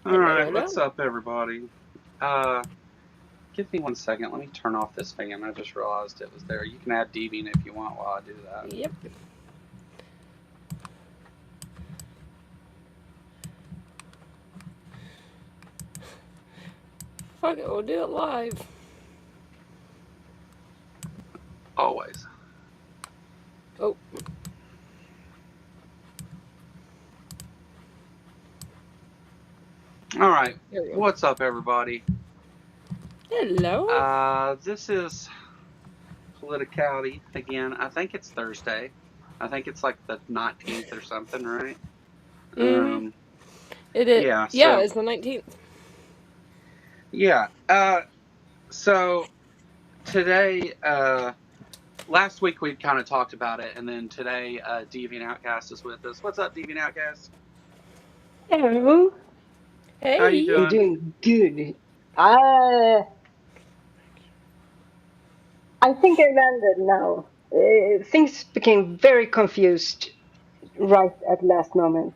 Alright, Hello. what's up, everybody? Give me 1 second. Let me turn off this fan. I just realized it was there. You can add deviant if you want while I do that. Yep. Fuck it, we'll do it live. Always. Oh. Alright, There we go. what's up, everybody? Hello. This is Politicality again. I think it's Thursday. I think it's like the 19th or something, right? Mm-hmm. It is. Yeah, Yeah, so, it's the 19th. yeah. So, today, last week we kind of talked about it, and then today, Deviant Outcast is with us. What's up, Deviant Outcast? Hello. How you Hey. I'm doing? doing good. I I think I landed now. Things became very confused right at last moment,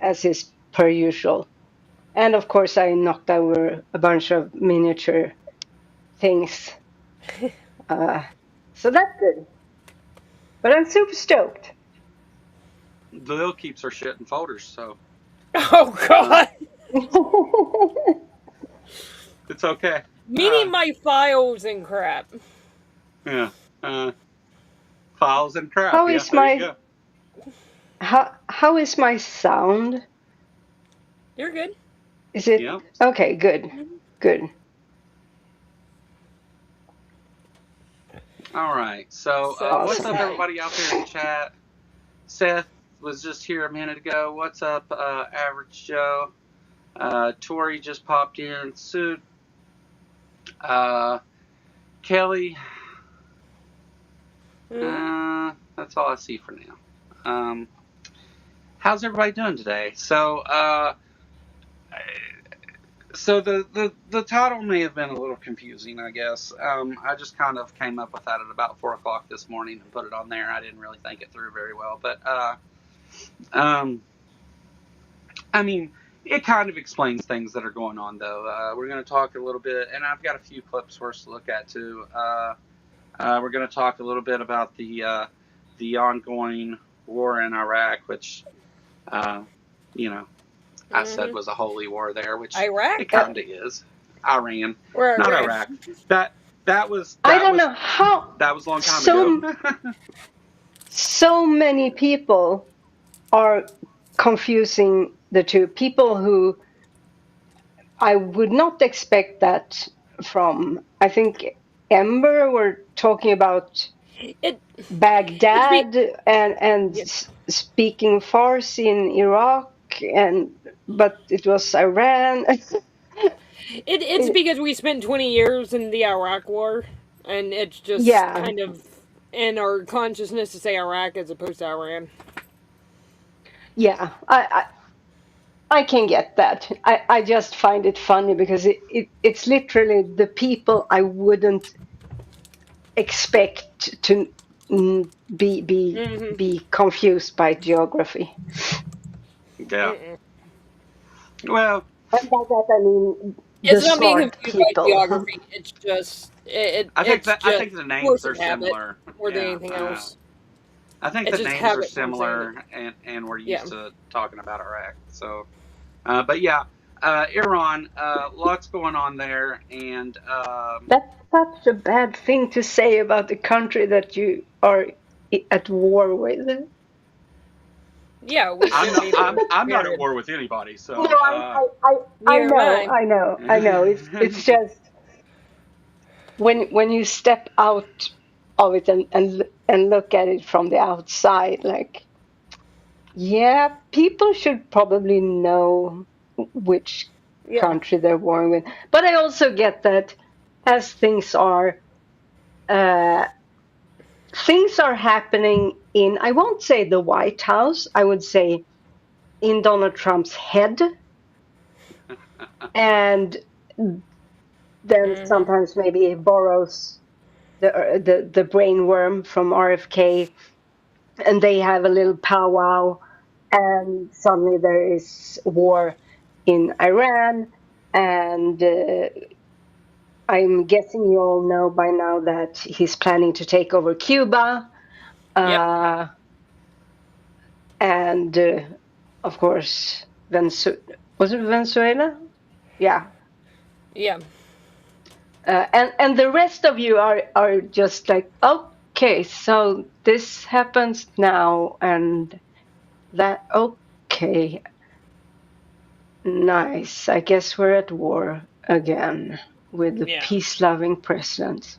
as is per usual. And of course, I knocked over a bunch of miniature things. So that's good. But I'm super stoked. Lil keeps her shit in folders, so Oh uh, God. it's okay. Meaning my files and crap. Yeah. Uh, Files and crap. how Yeah, is there you my go. how is my sound? You're good. Is it Yep. okay? Good, good. All right. So, So what's up, Awesome. everybody out there in chat? Seth was just here a minute ago. What's up, Average Joe? Tori just popped in. Sue. Uh, Kelly. That's all I see for now. How's everybody doing today? So the title may have been a little confusing, I guess. I just kind of came up with that at about 4 o'clock this morning and put it on there. I didn't really think it through very well, but um, I mean, it kind of explains things that are going on, though. We're going to talk a little bit, and I've got a few clips for us to look at too. We're going to talk a little bit about the ongoing war in Iraq, which you know I said was a holy war there, which Iraq? it kind of is. Iran, Or not Iran? Iraq. That that was I that don't was know how that was a long time ago. so so many people are confusing the two. People who I would not expect that from. I think Ember were talking about It. It's be. Baghdad and Yep. speaking Farsi in Iraq, and but it was Iran. It's because we spent 20 years in the Iraq War, and it's just Yeah, kind of in our consciousness to say Iraq as opposed to Iran. yeah. I can get that. I just find it funny because it's literally the people I wouldn't expect to Mm-hmm. be confused by geography. Yeah. Mm-mm. Well, And by that I mean the It's not being smart confused by people. geography. It's just I it's just think the names force are of habit similar. more than Yeah. anything else. I think the It's just names are habit from saying it. similar, and we're Yeah. used to talking about Iraq. So, but yeah, Iran, lots going on there, and That's such a bad thing to say about the country that you are at war with. Yeah, we shouldn't even I'm not at period. war with anybody. No, So, I Neither am know, I. I know, I know. It's just when you step out of it and look at it from the outside, like, yeah, people should probably know which Yeah. country they're warring with. But I also get that as uh, things are happening in, I won't say the White House, I would say in Donald Trump's head, and then Mm-hmm. sometimes maybe he borrows the brainworm from RFK, and they have a little powwow, and suddenly there is war. in Iran, and I'm guessing you all know by now that he's planning to take over Cuba. Yep. And of course, was it Venezuela? Yeah. Yeah. And the rest of you are just like, okay, so this happens now, and that, okay, nice. I guess we're at war again with the Yeah. peace-loving president.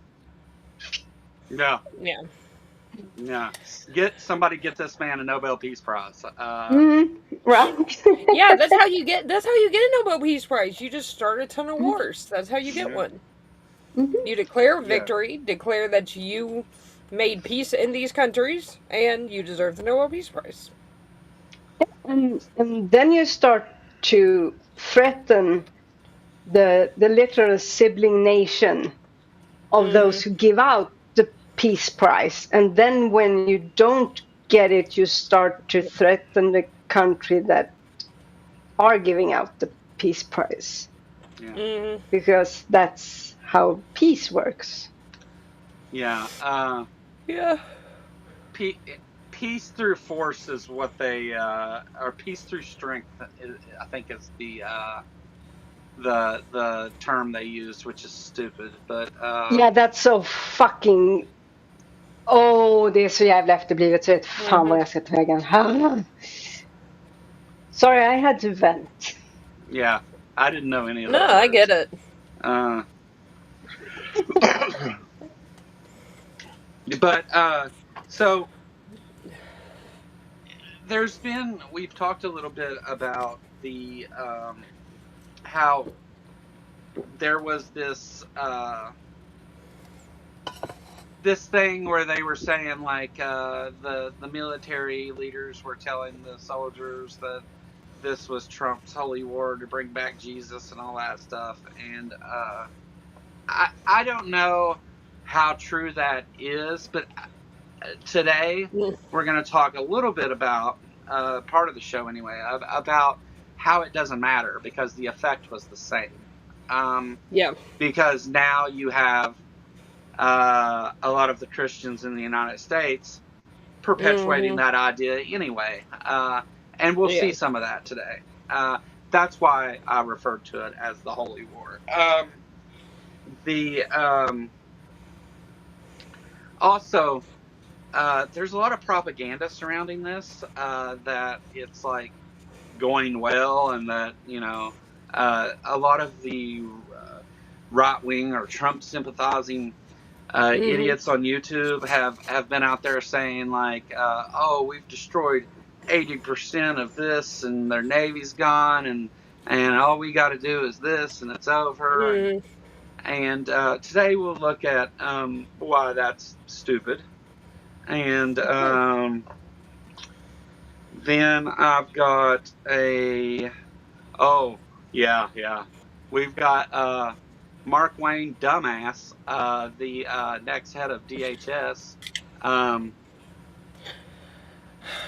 Yeah. Yeah. Yeah. Get this man a Nobel Peace Prize. Right. Yeah, that's how you get a Nobel Peace Prize. You just start a ton of wars. That's how you get Yeah. one. Mhm. You declare Yeah. victory, declare that you made peace in these countries, and you deserve the Nobel Peace Prize. And then you start to threaten the literal sibling nation of those who give out the peace prize. And then when you don't get it, you start to threaten the country that are giving out the peace prize. Yeah. Mm-hmm. Because that's how peace works. Yeah. Yeah. Peace through force is what they or peace through strength. I think is the term they used, which is stupid. But Yeah, that's so fucking... det är så jävla efterblivet så vet fan vad jag ska ta vägen. Sorry, I had to vent. yeah, I didn't know any of No, those I words. get it. But so we've talked a little bit about the how there was this this thing where they were saying like the military leaders were telling the soldiers that this was Trump's holy war to bring back Jesus and all that stuff, and I don't know how true that is, but today we're going to talk a little bit about part of the show anyway about how it doesn't matter because the effect was the same. Yeah. Because now you have a lot of the Christians in the United States perpetuating that idea anyway, and we'll see some of that today. That's why I referred to it as the Holy War. Also, there's a lot of propaganda surrounding this that it's like going well, and that a lot of the right wing or Trump sympathizing idiots on YouTube have been out there saying like, oh, we've destroyed 80% of this, and their navy's gone, and all we got to do is this, and it's over. And today we'll look at why that's stupid. And then I've got we've got Mark Wayne Dumbass, the next head of DHS,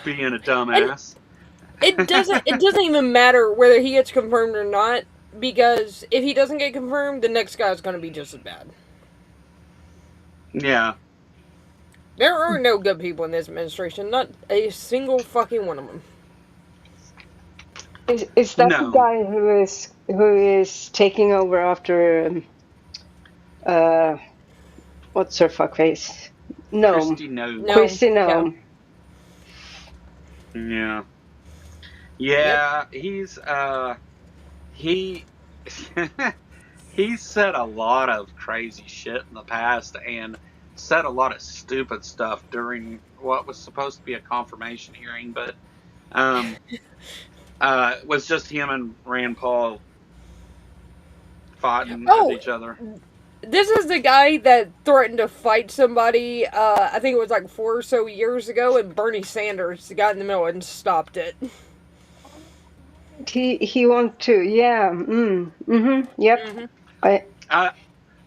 being a dumbass. It doesn't even matter whether he gets confirmed or not, because if he doesn't get confirmed, the next guy's going to be just as bad. Yeah. There are no good people in this administration. Not a single fucking one of them. Is that the guy who is taking over after what's her fuckface? Gnome. Kristi Gnome. Yeah. Yeah, he's he's said a lot of crazy shit in the past and said a lot of stupid stuff during what was supposed to be a confirmation hearing, but it was just him and Rand Paul fighting with each other. This is the guy that threatened to fight somebody, I think it was like 4 or so years ago, and Bernie Sanders got in the middle and stopped it. He wanted to, yeah. Yep.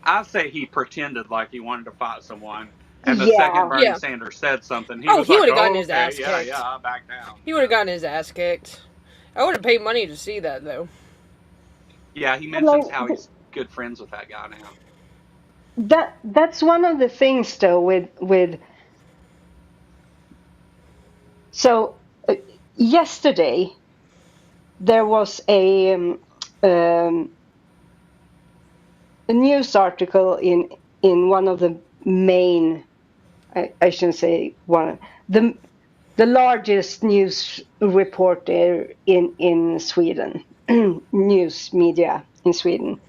I say he pretended like he wanted to fight someone, and the second Bernie Sanders said something, he was like, would have gotten his ass kicked. Yeah, back down. He would have gotten his ass kicked. I would have paid money to see that, though. Yeah, he But like mentions how he's good friends with that guy now. that's one of the things though with so yesterday there was um, a news article in one of the main I shouldn't say one the largest news reporter in Sweden news media in Sweden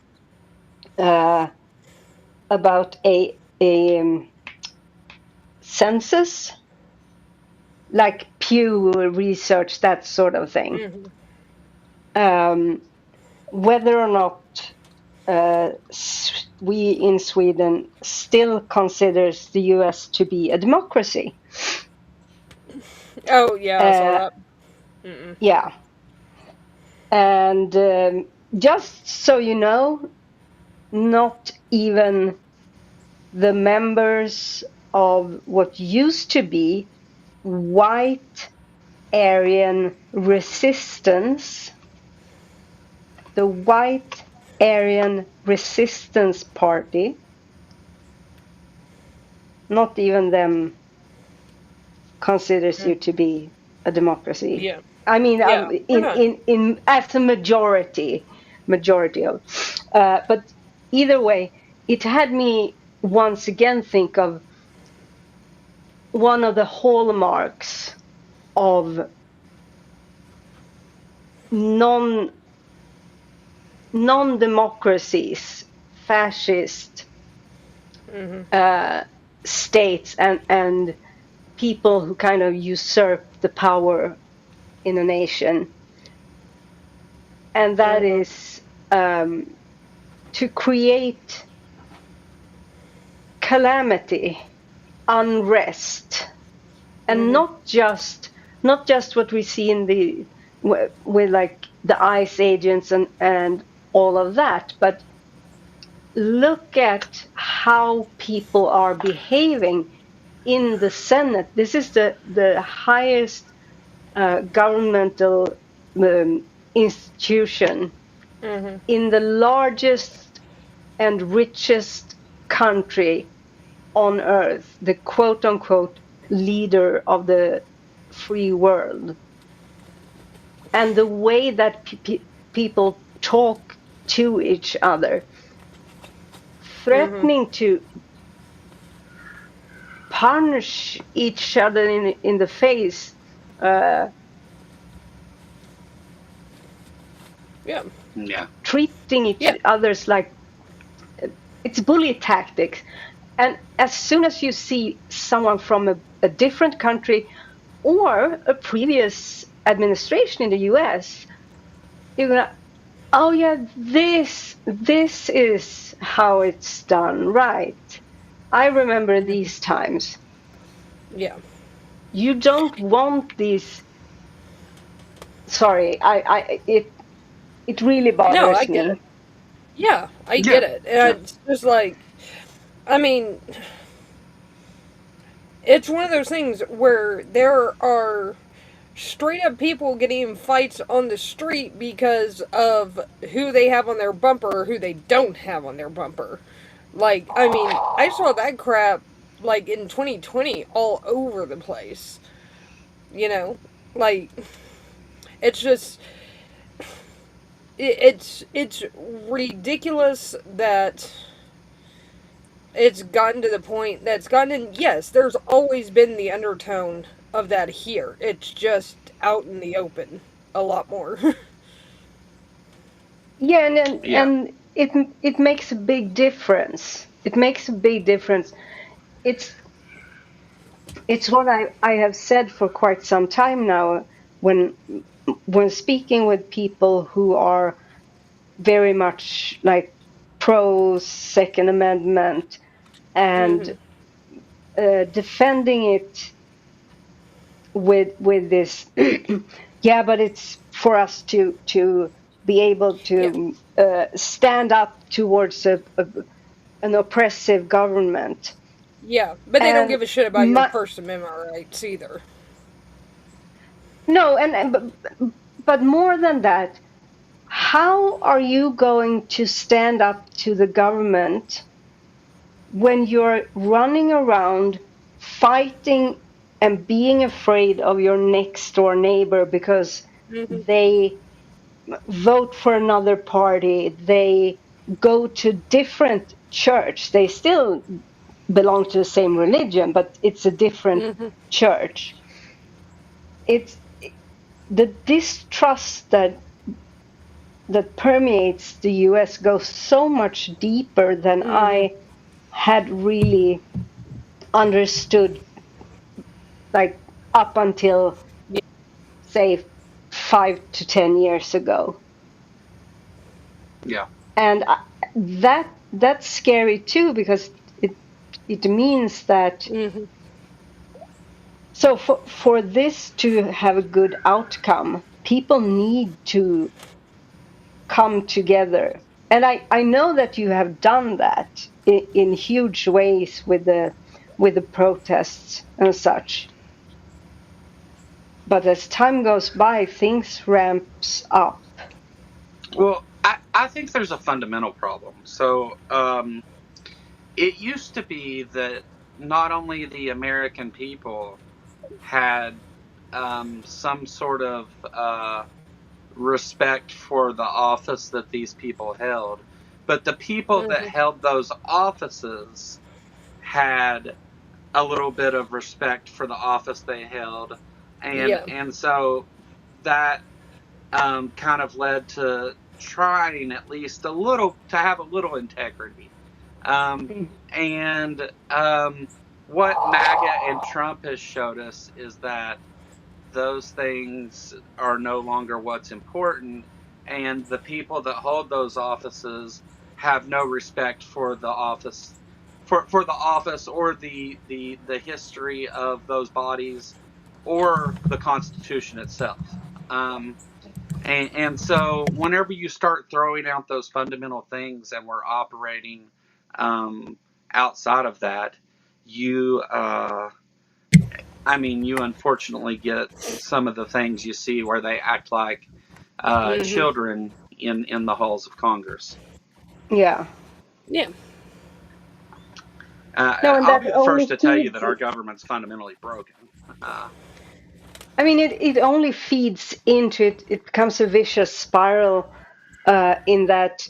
about a census, like Pew Research, that sort of thing. Whether or not we in Sweden still considers the US to be a democracy. Oh yeah, I saw that. Yeah. And just so you know, not even the members of what used to be white Aryan resistance, the White Aryan Resistance Party, not even them considers you to be a democracy. Yeah. I mean, Yeah. We're not. in as a majority of, but either way, it had me once again think of one of the hallmarks of non-democracies, fascist states, and people who kind of usurp the power in a nation, and that is to create calamity, unrest, and not just what we see in the with like the ICE agents and all of that, but look at how people are behaving in the Senate. This is the highest governmental institution in the largest and richest country on earth, the quote unquote leader of the free world. And the way that people talk to each other, threatening to punch each other in the face. Yeah. Treating each others like it's bully tactics. And as soon as you see someone from a different country or a previous administration in the US, you're gonna, oh yeah, this is how it's done, right? I remember these times. Yeah. You don't want these. Sorry, it really No, I bothers get me. it. Yeah, I Yeah. get it. And it's just like, I mean, it's one of those things where there are straight up people getting in fights on the street because of who they have on their bumper or who they don't have on their bumper. Like, I mean, I saw that crap like in 2020 all over the place. You know, like it's just it's ridiculous that it's gotten to the point that's gotten in. Yes, there's always been the undertone of that here. It's just out in the open a lot more. Yeah, and it makes a big difference. It makes a big difference. It's what I have said for quite some time now when speaking with people who are very much like pro Second Amendment and defending it with this yeah, but it's for us to be able Yeah. to stand up towards an oppressive government. Yeah, but they don't And give a shit about your First Amendment rights either. no, but more than that, how are you going to stand up to the government when you're running around fighting and being afraid of your next door neighbor because Mhm. they vote for another party, they go to different church, they still belong to the same religion, but it's a different Mhm. church. It's the distrust that permeates the US goes so much deeper than Mhm. I had really understood, like up until Yeah. say 5 to 10 years ago. Yeah. And that's scary too, because it it means that, Mhm. so for this to have a good outcome, people need to come together. And I know that you have done that in huge ways with the protests and such. But as time goes by, things ramps up. Well, I think there's a fundamental problem. So, it used to be that not only the American people had some sort of respect for the office that these people held, but the people that Mhm. held those offices had a little bit of respect for the office they held, Yeah. and so that kind of led to trying at least a little to have a little integrity. Um, and what MAGA and Trump has showed us is that those things are no longer what's important, and the people that hold those offices have no respect for the office, for the office or the history of those bodies or the Constitution itself. And so whenever you start throwing out those fundamental things and we're operating um, outside of that, you I mean, you unfortunately get some of the things you see where they act like Mhm. children in the halls of Congress. Yeah. Yeah. No, and I'll that be the first only to tell you feeds. that our government's fundamentally broken. Uh, I mean, it only feeds into it. It becomes a vicious spiral, in that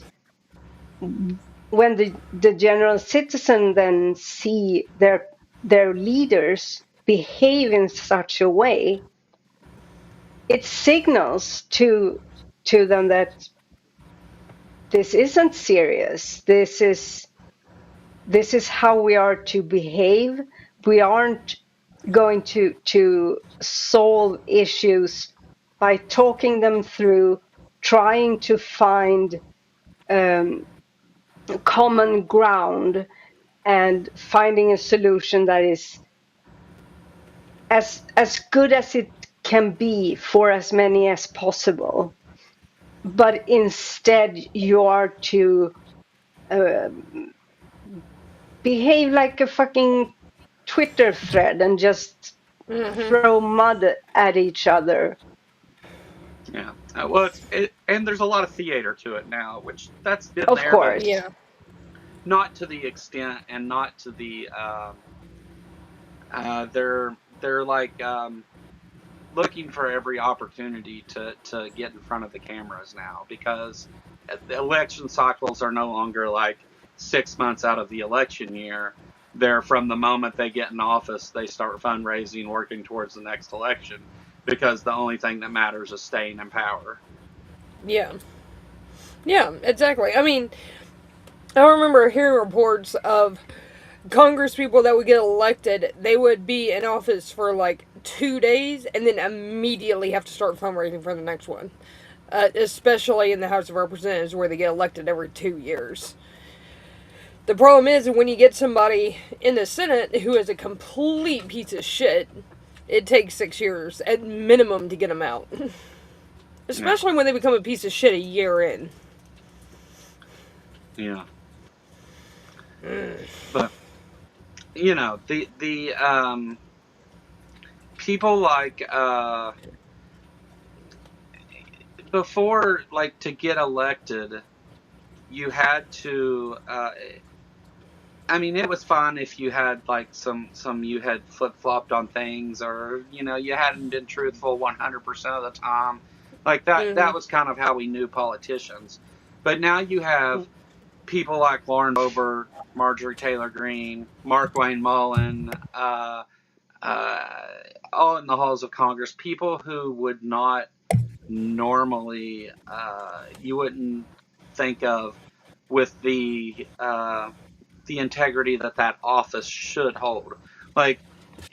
when the general citizen then see their leaders behave in such a way, it signals to them that this isn't serious. This is how we are to behave. We aren't going to solve issues by talking them through, trying to find um, common ground and finding a solution that is as good as it can be for as many as possible. But instead, you are to uh, behave like a fucking Twitter thread and just Mhm. throw mud at each other. yeah. Well, and there's a lot of theater to it now, which that's been Of there, but course. Yeah. not to the extent and not to the they're like looking for every opportunity to get in front of the cameras now because the election cycles are no longer like 6 months out of the election year. They're from the moment they get in office, they start fundraising, working towards the next election because the only thing that matters is staying in power. Yeah. Yeah. Exactly. I mean, I remember hearing reports of Congress people that would get elected. They would be in office for like 2 days and then immediately have to start fundraising for the next one. Especially in the House of Representatives, where they get elected every 2 years. The problem is when you get somebody in the Senate who is a complete piece of shit, it takes 6 years at minimum to get them out. Yeah, Especially when they become a piece of shit a year in. yeah. Mm. But the people like before, like, to get elected, you had to. I mean, it was fun if you had like some you had flip flopped on things, or you hadn't been truthful 100% of the time. Like that Mhm. was kind of how we knew politicians. But now you have people like Lauren Boebert, Marjorie Taylor Greene, Mark Wayne Mullen, uh, all in the halls of Congress. People who would not normally you wouldn't think of with the integrity that that office should hold. Like,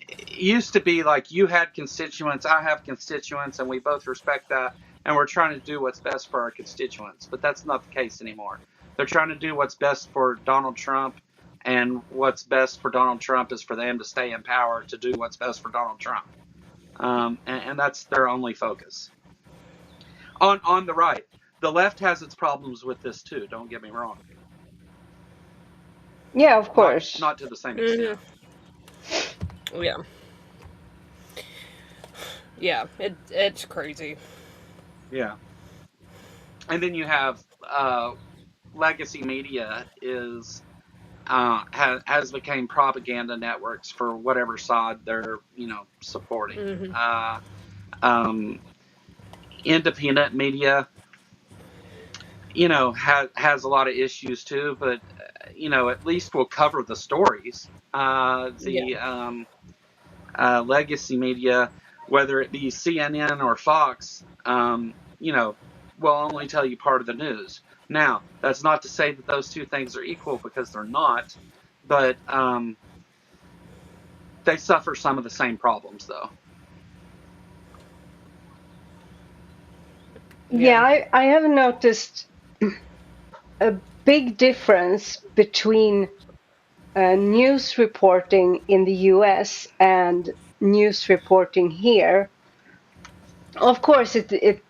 it used to be like you had constituents, I have constituents, and we both respect that, and we're trying to do what's best for our constituents. But that's not the case anymore. They're trying to do what's best for Donald Trump, and what's best for Donald Trump is for them to stay in power to do what's best for Donald Trump. And that's their only focus. On the right, the left has its problems with this too. Don't get me wrong. Yeah, of Not course. not to the same Mhm. extent. Yeah. Yeah. It's crazy. Yeah. And then you have legacy media is has become propaganda networks for whatever side they're supporting. Mhm. Um, Independent media has a lot of issues too, but at least we'll cover the stories. Yeah. The Legacy media, whether it be CNN or Fox, will only tell you part of the news. Now, that's not to say that those two things are equal, because they're not, but they suffer some of the same problems, though. Yeah, Yeah. I have noticed a big difference between news reporting in the US and news reporting here. Of course, it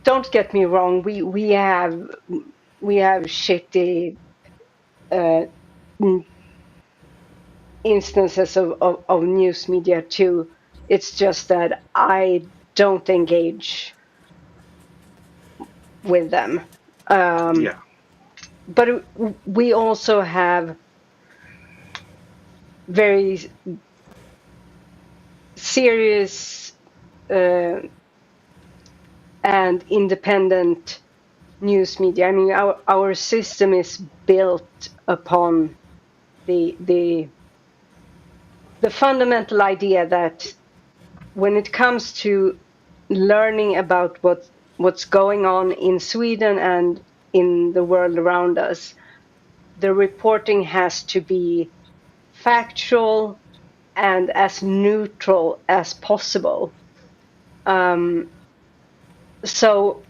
don't get me wrong. We have shitty uh, instances of news media too. It's just that I don't engage with them. Yeah. But we also have very serious uh, and independent news media. I mean, our system is built upon the fundamental idea that when it comes to learning about what's going on in Sweden and in the world around us, the reporting has to be factual and as neutral as possible. So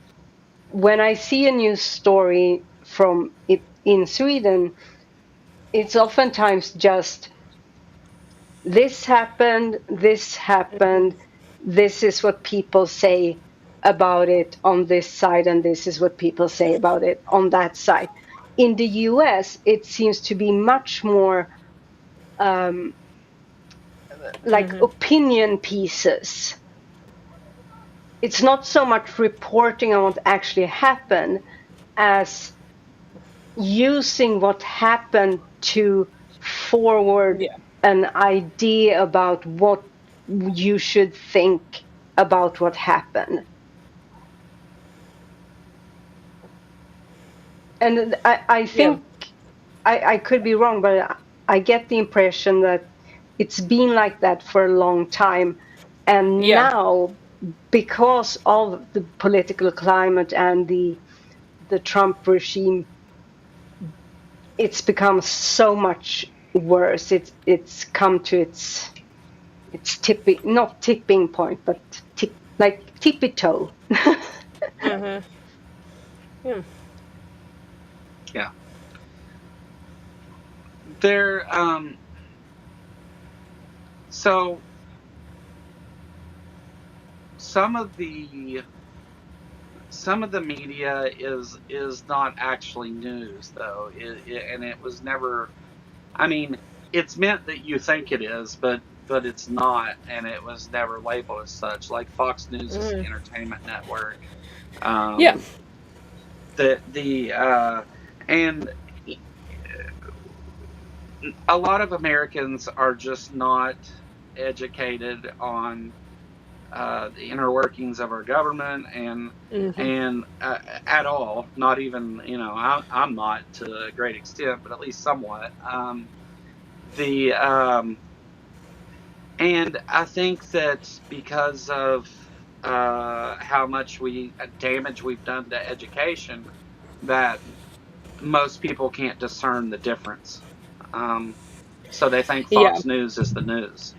when I see a news story from it in Sweden, it's oftentimes just this Mhm. happened, this is what people say about it on this side, and this is what people say about it on that side. In the US, it seems to be much more like Mhm. opinion pieces. It's not so much reporting on what actually happened as using what happened to forward Yeah. an idea about what you should think about what happened. And I Yeah. think I could be wrong, but I get the impression that it's been like that for a long time. And Yeah. now, because of the political climate and the Trump regime, it's become so much worse. It's come to its tipping, not tipping point, but like tippy toe. Mhm. Yeah. Yeah. There. So some of the some of the media is not actually news, though, and it was never. I mean, it's meant that you think it is, but but it's not, and it was never labeled as such. Like Fox News is an entertainment network. Yeah. And a lot of Americans are just not educated on the inner workings of our government and at all. Not even, I'm not to a great extent, but at least somewhat. The And I think that because of how much damage we've done to education, that most people can't discern the difference. Um, so they think Yeah. Fox News is the news.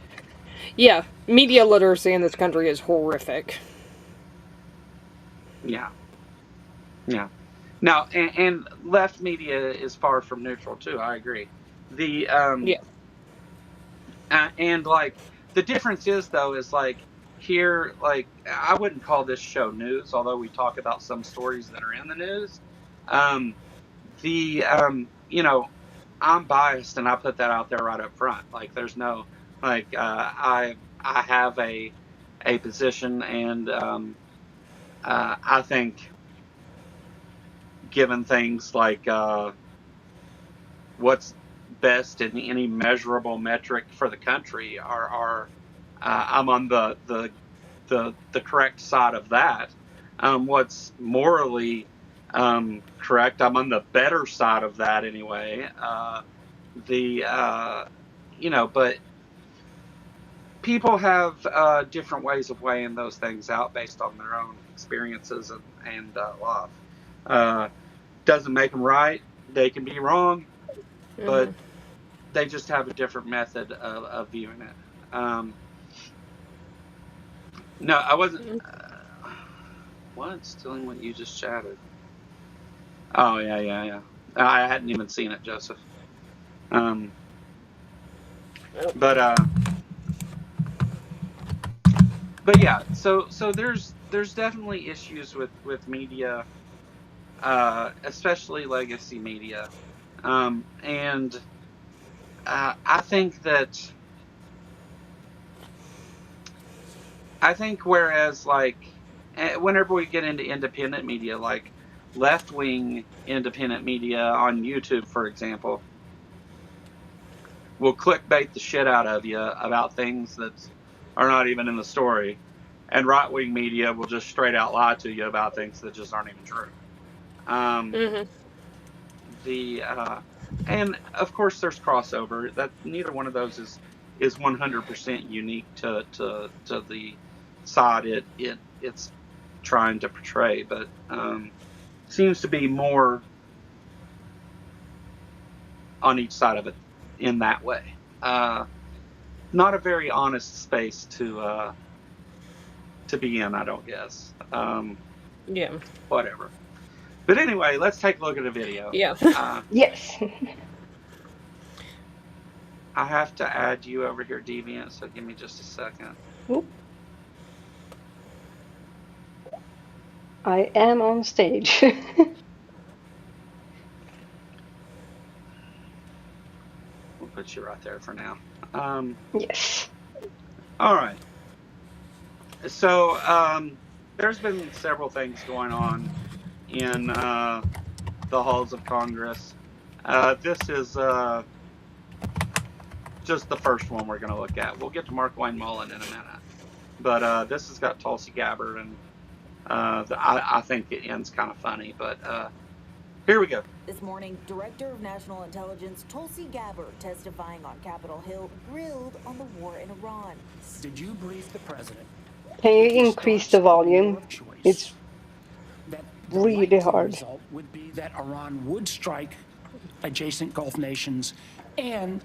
Yeah. Media literacy in this country is horrific. Yeah, yeah. Now, and left media is far from neutral too. I agree. The Yeah. And like the difference is though is like here, like I wouldn't call this show news, although we talk about some stories that are in the news. Um, the I'm biased, and I put that out there right up front. Like there's no I have a position, and I think given things like what's best in any measurable metric for the country are I'm on the correct side of that. What's morally correct, I'm on the better side of that anyway. The but people have different ways of weighing those things out based on their own experiences and life. Uh, doesn't make them right. They can be wrong, but they just have a different method of viewing it. No, I wasn't. What? Stealing what you just chatted? Oh yeah. I hadn't even seen it, Joseph. But yeah. So there's definitely issues with media, especially legacy media, and I think whereas like whenever we get into independent media, like left wing independent media on YouTube, for example, will clickbait the shit out of you about things that are not even in the story, and right wing media will just straight out lie to you about things that just aren't even true. The And of course there's crossover. That neither one of those is 100% unique to the side it's trying to portray, but seems to be more on each side of it in that way. Not a very honest space to be in, I don't guess. Yeah. Whatever. But anyway, let's take a look at a video. Yeah. Yes. I have to add you over here, Deviant, so give me just a second. Oop. I am on stage. We'll put you right there for now. Yes. All right. So there's been several things going on in the halls of Congress. This is just the first one we're going to look at. We'll get to Mark Wayne Mullen in a minute. But this has got Tulsi Gabbard, and I think it ends kind of funny. But here we go. This morning, Director of National Intelligence Tulsi Gabbard testifying on Capitol Hill, grilled on the war in Iran. Did you brief the president? Can you increase the volume? It's really hard. The result would be that Iran would strike adjacent Gulf nations and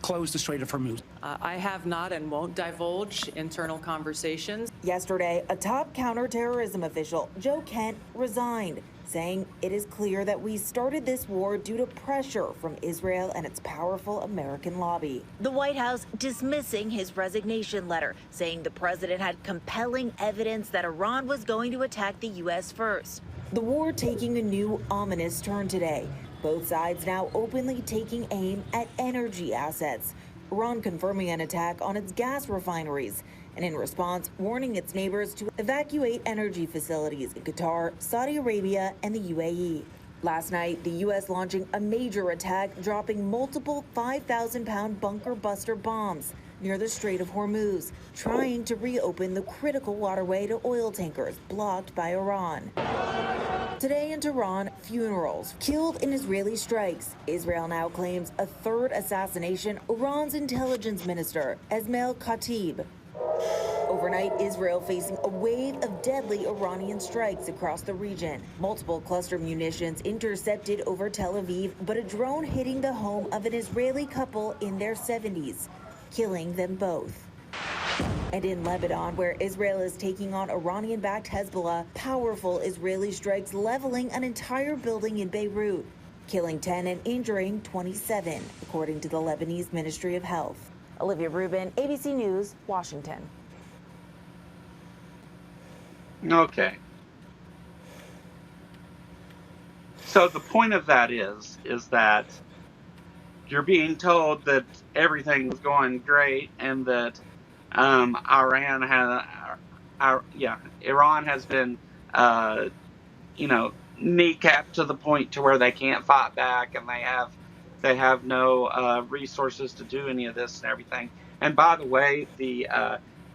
close the Strait of Hormuz. I have not and won't divulge internal conversations. Yesterday, a top counterterrorism official, Joe Kent, resigned, saying it is clear that we started this war due to pressure from Israel and its powerful American lobby. The White House dismissing his resignation letter, saying the president had compelling evidence that Iran was going to attack the U.S. first. The war taking a new ominous turn today. Both sides now openly taking aim at energy assets. Iran confirming an attack on its gas refineries, and in response, warning its neighbors to evacuate energy facilities in Qatar, Saudi Arabia, and the UAE. Last night, the U.S. launching a major attack, dropping multiple 5,000-pound bunker buster bombs near the Strait of Hormuz, trying to reopen the critical waterway to oil tankers blocked by Iran. Today in Tehran, funerals. Killed in Israeli strikes. Israel now claims a third assassination. Iran's intelligence minister, Esmail Khatib. Overnight, Israel facing a wave of deadly Iranian strikes across the region. Multiple cluster munitions intercepted over Tel Aviv, but a drone hitting the home of an Israeli couple in their 70s, killing them both. And in Lebanon, where Israel is taking on Iranian-backed Hezbollah, powerful Israeli strikes leveling an entire building in Beirut, killing 10 and injuring 27, according to the Lebanese Ministry of Health. Olivia Rubin, ABC News, Washington. Okay. So the point of that is that you're being told that everything's going great and that Iran has been, kneecapped to the point to where they can't fight back, and they have no resources to do any of this and everything. And by the way, the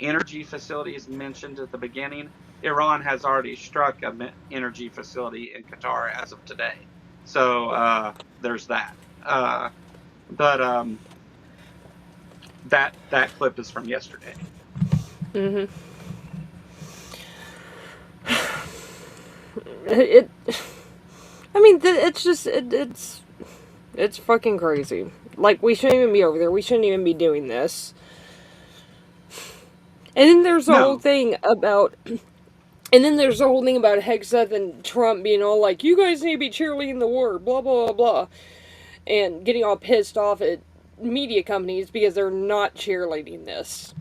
energy facilities mentioned at the beginning, Iran has already struck an energy facility in Qatar as of today. So there's that. But that clip is from yesterday. Mm-hmm. It's fucking crazy. Like, we shouldn't even be over there. We shouldn't even be doing this. And then there's the whole thing about... And then there's the whole thing about Hegseth and Trump being all like, you guys need to be cheerleading the war, blah, blah, blah, blah. And getting all pissed off at media companies because they're not cheerleading this.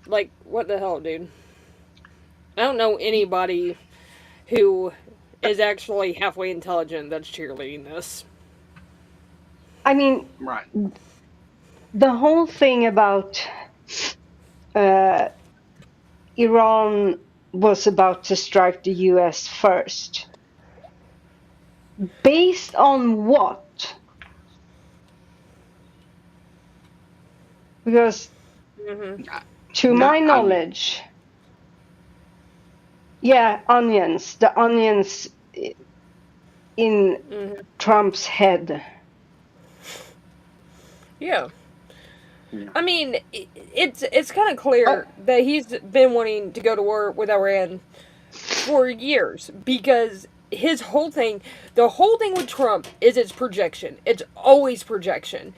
Like, what the hell, dude? I don't know anybody who is actually halfway intelligent that's cheerleading this. I mean, right. The whole thing about Iran was about to strike the US first. Based on what? Because to my knowledge, onions. The onions in Trump's head. Yeah. I mean, it's kind of clear that he's been wanting to go to war with Iran for years, because his whole thing, the whole thing with Trump is it's projection. It's always projection.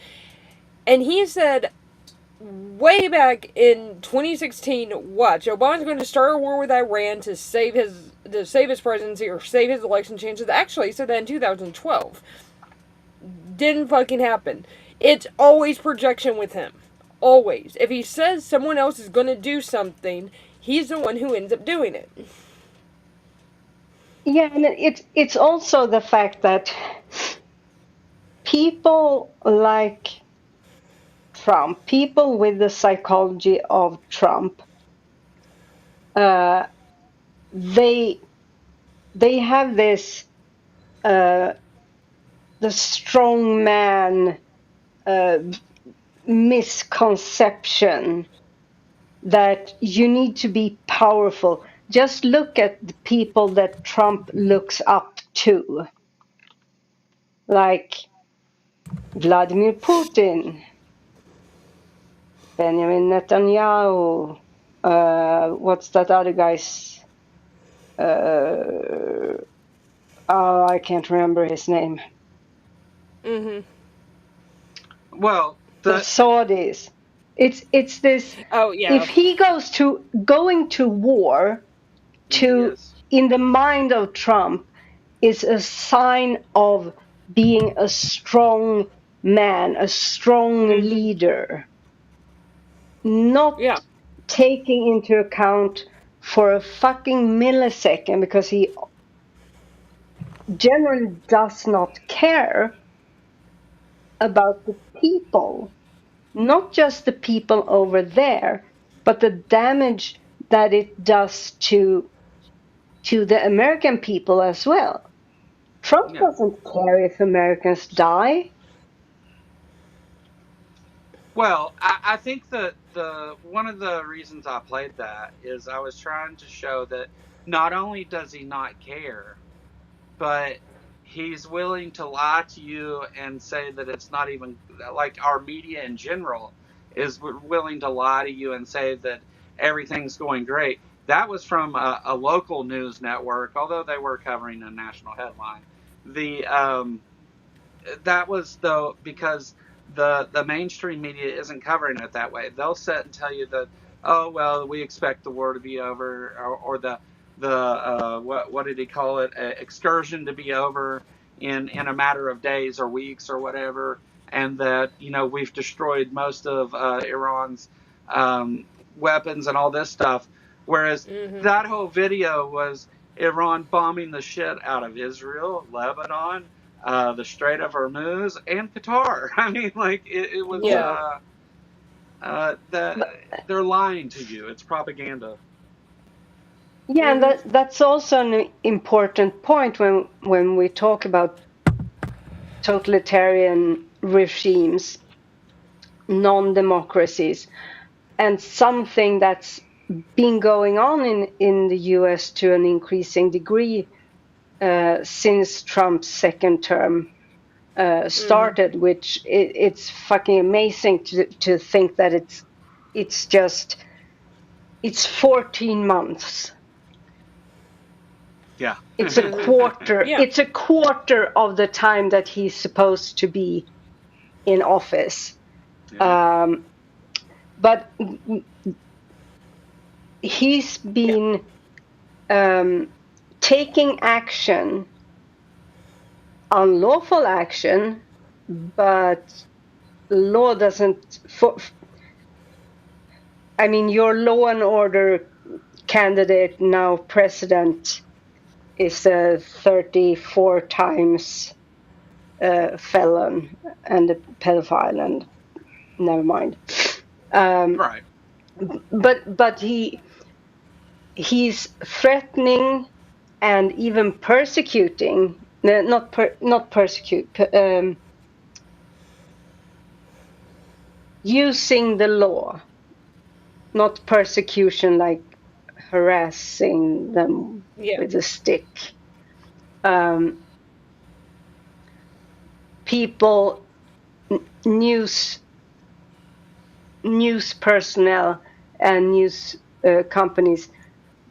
And he said way back in 2016, watch, Obama's going to start a war with Iran to save his presidency or save his election chances. Actually, he said that in 2012. Didn't fucking happen. It's always projection with him. Always. If he says someone else is going to do something, he's the one who ends up doing it. Yeah, and it's also the fact that people like Trump, people with the psychology of Trump, they have this the strong man misconception that you need to be powerful. Just look at the people that Trump looks up to, like Vladimir Putin, Benjamin Netanyahu, what's that other guy's? I can't remember his name. Well, the Saudis. It's this. Oh yeah. If he going to war, in the mind of Trump, is a sign of being a strong man, a strong leader, not taking into account for a fucking millisecond, because he generally does not care about the people. not just the people over there, but the damage that it does to the American people as well. Trump Yeah. doesn't care if Americans die. Well, I think that the one of the reasons I played that is I was trying to show that not only does he not care, but he's willing to lie to you and say that it's not even like our media in general is willing to lie to you and say that everything's going great. That was from a local news network, although they were covering a national headline. The that was though because the mainstream media isn't covering it that way. They'll sit and tell you that, oh well, we expect the war to be over, or the what did he call it, excursion to be over in a matter of days or weeks or whatever, and that we've destroyed most of Iran's weapons and all this stuff. Whereas that whole video was Iran bombing the shit out of Israel, Lebanon, the Strait of Hormuz, and Qatar. I mean, like it was Yeah. they're lying to you. It's propaganda. Yeah, and that's also an important point when we talk about totalitarian regimes, non-democracies, and something that's been going on in the US to an increasing degree since Trump's second term started, which it's fucking amazing to think that it's 14 months. Yeah. It's a quarter. Yeah. It's a quarter of the time that he's supposed to be in office. Yeah. But he's been taking action, unlawful action, but law doesn't. I mean, your law and order candidate, now president, is a 34 times felon and a pedophile, and never mind. Right. But he's threatening and even persecuting, not persecute, using the law, not persecution like harassing them with a stick. People, news personnel and news companies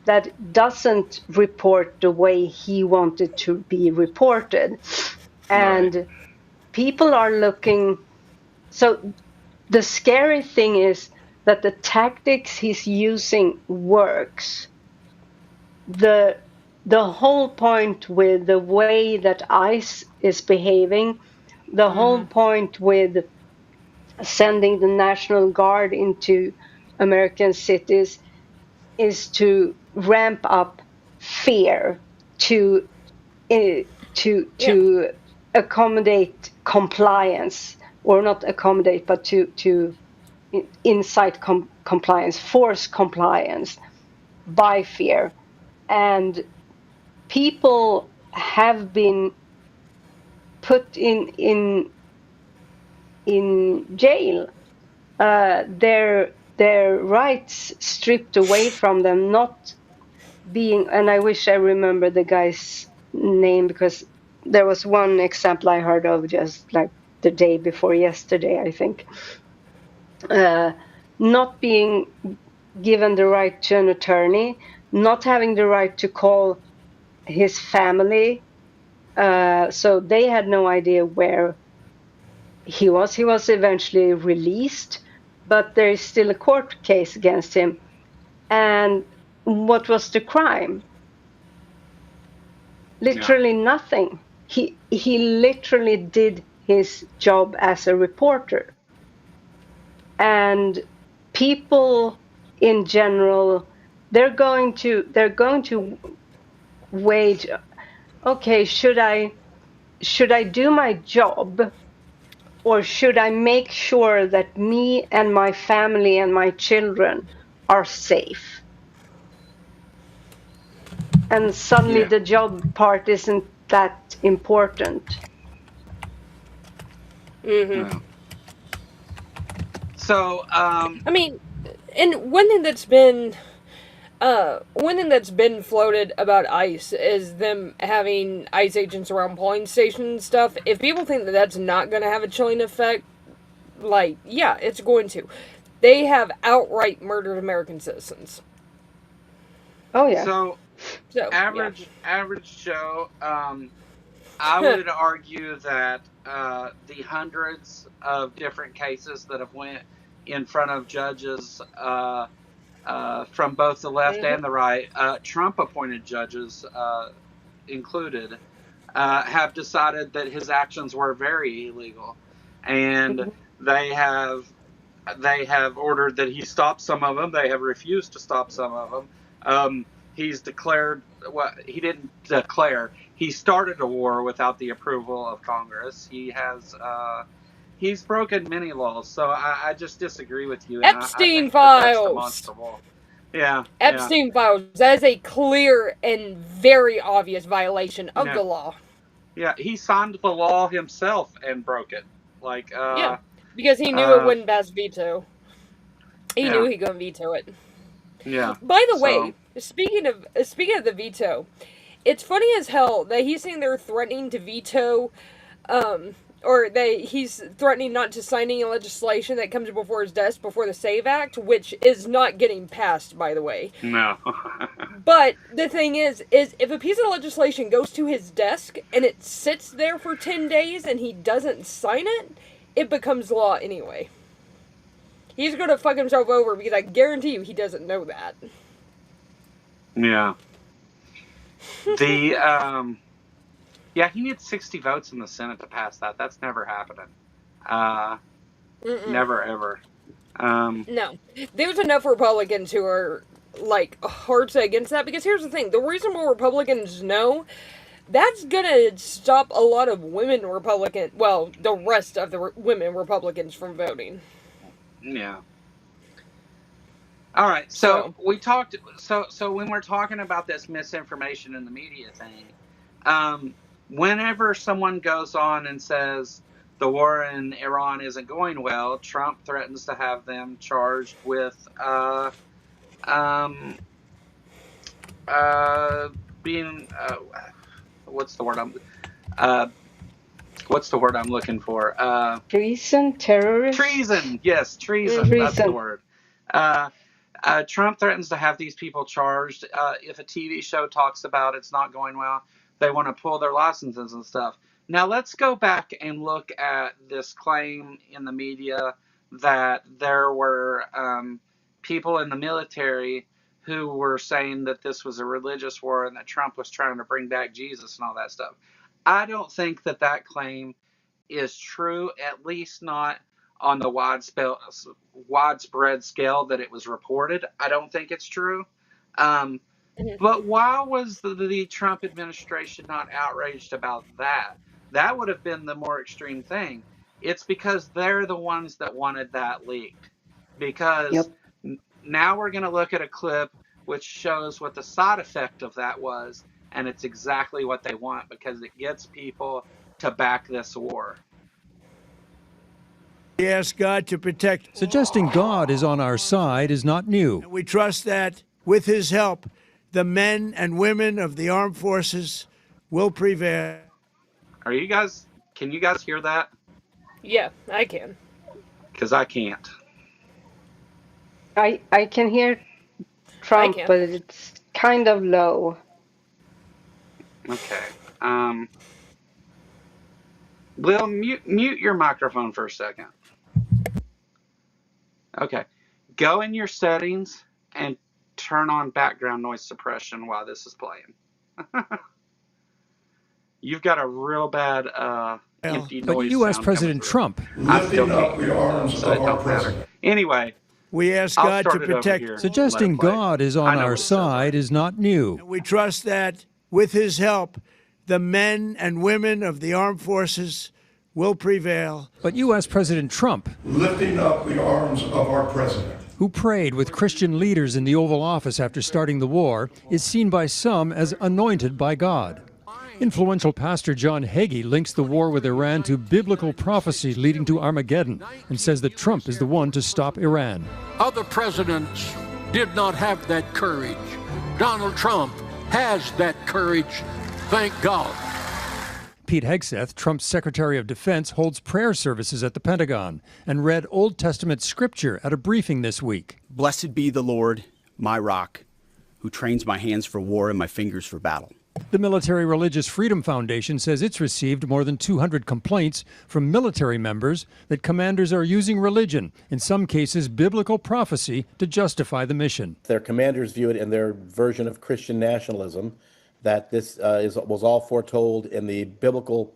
that doesn't report the way he wanted to be reported. And people are looking. So the scary thing is that the tactics he's using works. The whole point with the way that ICE is behaving, the whole point with sending the National Guard into American cities is to ramp up fear, to accommodate compliance, or not accommodate, but to incite compliance, force compliance by fear. And people have been put in jail, their rights stripped away from them, not being. And I wish I remember the guy's name, because there was one example I heard of just like the day before yesterday, I think, not being given the right to an attorney, not having the right to call his family. So they had no idea where he was. He was eventually released, but there is still a court case against him. And what was the crime? Literally nothing. He literally did his job as a reporter. And people in general, they're going to wage, okay, should I do my job or should I make sure that me and my family and my children are safe? And suddenly Yeah. the job part isn't that important. Yeah. So, I mean, and one thing that's been floated about ICE is them having ICE agents around polling stations and stuff. If people think that that's not going to have a chilling effect, like, yeah, it's going to. They have outright murdered American citizens. Oh yeah. so So, yeah. average Joe. I would argue that the hundreds of different cases that have went in front of judges from both the left Mhm. and the right, Trump appointed judges included, have decided that his actions were very illegal, and Mhm. they have they have ordered that he stop some of them. They have refused to stop some of them. He's declared, well, he didn't declare. He started a war without the approval of Congress. He's broken many laws. So I just disagree with you, and I Epstein think that that's files! demonstrable. Yeah, yeah, Epstein files. That is a clear and very obvious violation of yeah, the law. yeah. He signed the law himself and broke it. Like, Yeah. Because he knew it uh, wouldn't pass veto. He knew yeah, he couldn't veto it. yeah. By the So way, speaking of the veto, it's funny as hell that he's saying they're threatening to veto, or that he's threatening not to sign any legislation that comes before his desk before the Save Act, which is not getting passed, by the way. no. But the thing is if a piece of legislation goes to his desk and it sits there for 10 days and he doesn't sign it, it becomes law anyway. He's going to fuck himself over because I guarantee you he doesn't know that. Yeah. The yeah, he needs 60 votes in the Senate to pass that. That's never happening. Never ever. No. There's enough Republicans who are, like, hard set against that because here's the thing the reasonable Republicans know that's gonna stop a lot of women the rest of the women Republicans from voting. Yeah. All right. So So, we talked. So when we're talking about this misinformation in the media thing, whenever someone goes on and says the war in Iran isn't going well, Trump threatens to have them charged with um, being what's the word uh, what's the word I'm looking for? Treason, terrorist, Treason. Yes, treason. That's the treason. word. Uh, Trump threatens to have these people charged. If a TV show talks about it's not going well, they want to pull their licenses and stuff. Now let's go back and look at this claim in the media that there were people in the military who were saying that this was a religious war and that Trump was trying to bring back Jesus and all that stuff. I don't think that that claim is true, at least not on the widespread scale that it was reported. I don't think it's true. Um, but why was the Trump administration not outraged about that? That would have been the more extreme thing. It's because they're the ones that wanted that leaked. Because Yep. now we're going to look at a clip which shows what the side effect of that was, and it's exactly what they want because it gets people to back this war. We ask God to protect. Suggesting God is on our side is not new. We trust that, with his help, the men and women of the armed forces will prevail. Can you guys hear that? yeah, I can. Because I can't. I can hear I Trump, can. but it's kind of low. Okay. Will, mute your microphone for a second. Okay. Go in your settings and turn on background noise suppression while this is playing. You've got a real bad empty But noise U.S. sound President Trump. I still can't hear it, so it don't matter. Anyway, We ask I'll God to start it over protect. here. Suggesting Let it play. God is on I know our what it sounds like. side is not new. We trust that, with his help, the men and women of the armed forces will prevail. But U.S. President Trump, lifting up the arms of our president, who prayed with Christian leaders in the Oval Office after starting the war, is seen by some as anointed by God. Influential pastor John Hagee links the war with Iran to biblical prophecy leading to Armageddon and says that Trump is the one to stop Iran. Other presidents did not have that courage. Donald Trump has that courage, thank God. Pete Hegseth, Trump's Secretary of Defense, holds prayer services at the Pentagon and read Old Testament scripture at a briefing this week. Blessed be the Lord, my rock, who trains my hands for war and my fingers for battle. The Military Religious Freedom Foundation says it's received more than 200 complaints from military members that commanders are using religion, in some cases biblical prophecy, to justify the mission. Their commanders view it in their version of Christian nationalism, that this was all foretold in the biblical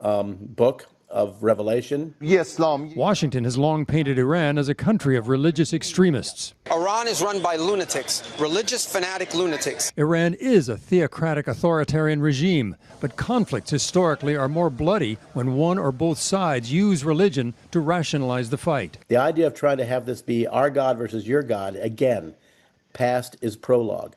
book of Revelation. Washington has long painted Iran as a country of religious extremists. Iran is run by lunatics, religious fanatic lunatics. Iran is a theocratic authoritarian regime, but conflicts historically are more bloody when one or both sides use religion to rationalize the fight. The idea of trying to have this be our God versus your God, again, past is prologue.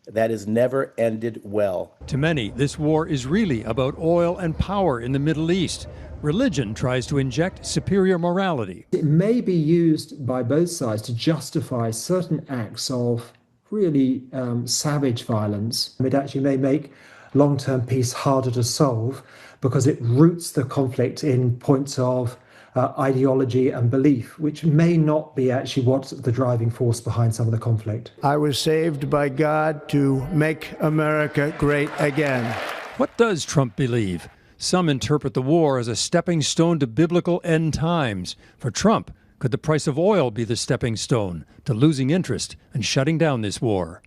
That has never ended well. To many, this war is really about oil and power in the Middle East. Religion tries to inject superior morality. It may be used by both sides to justify certain acts of really savage violence. It actually may make long-term peace harder to solve because it roots the conflict in points of ideology and belief, which may not be actually what's the driving force behind some of the conflict. I was saved by God to make America great again. What does Trump believe? Some interpret the war as a stepping stone to biblical end times. For Trump, could the price of oil be the stepping stone to losing interest and shutting down this war?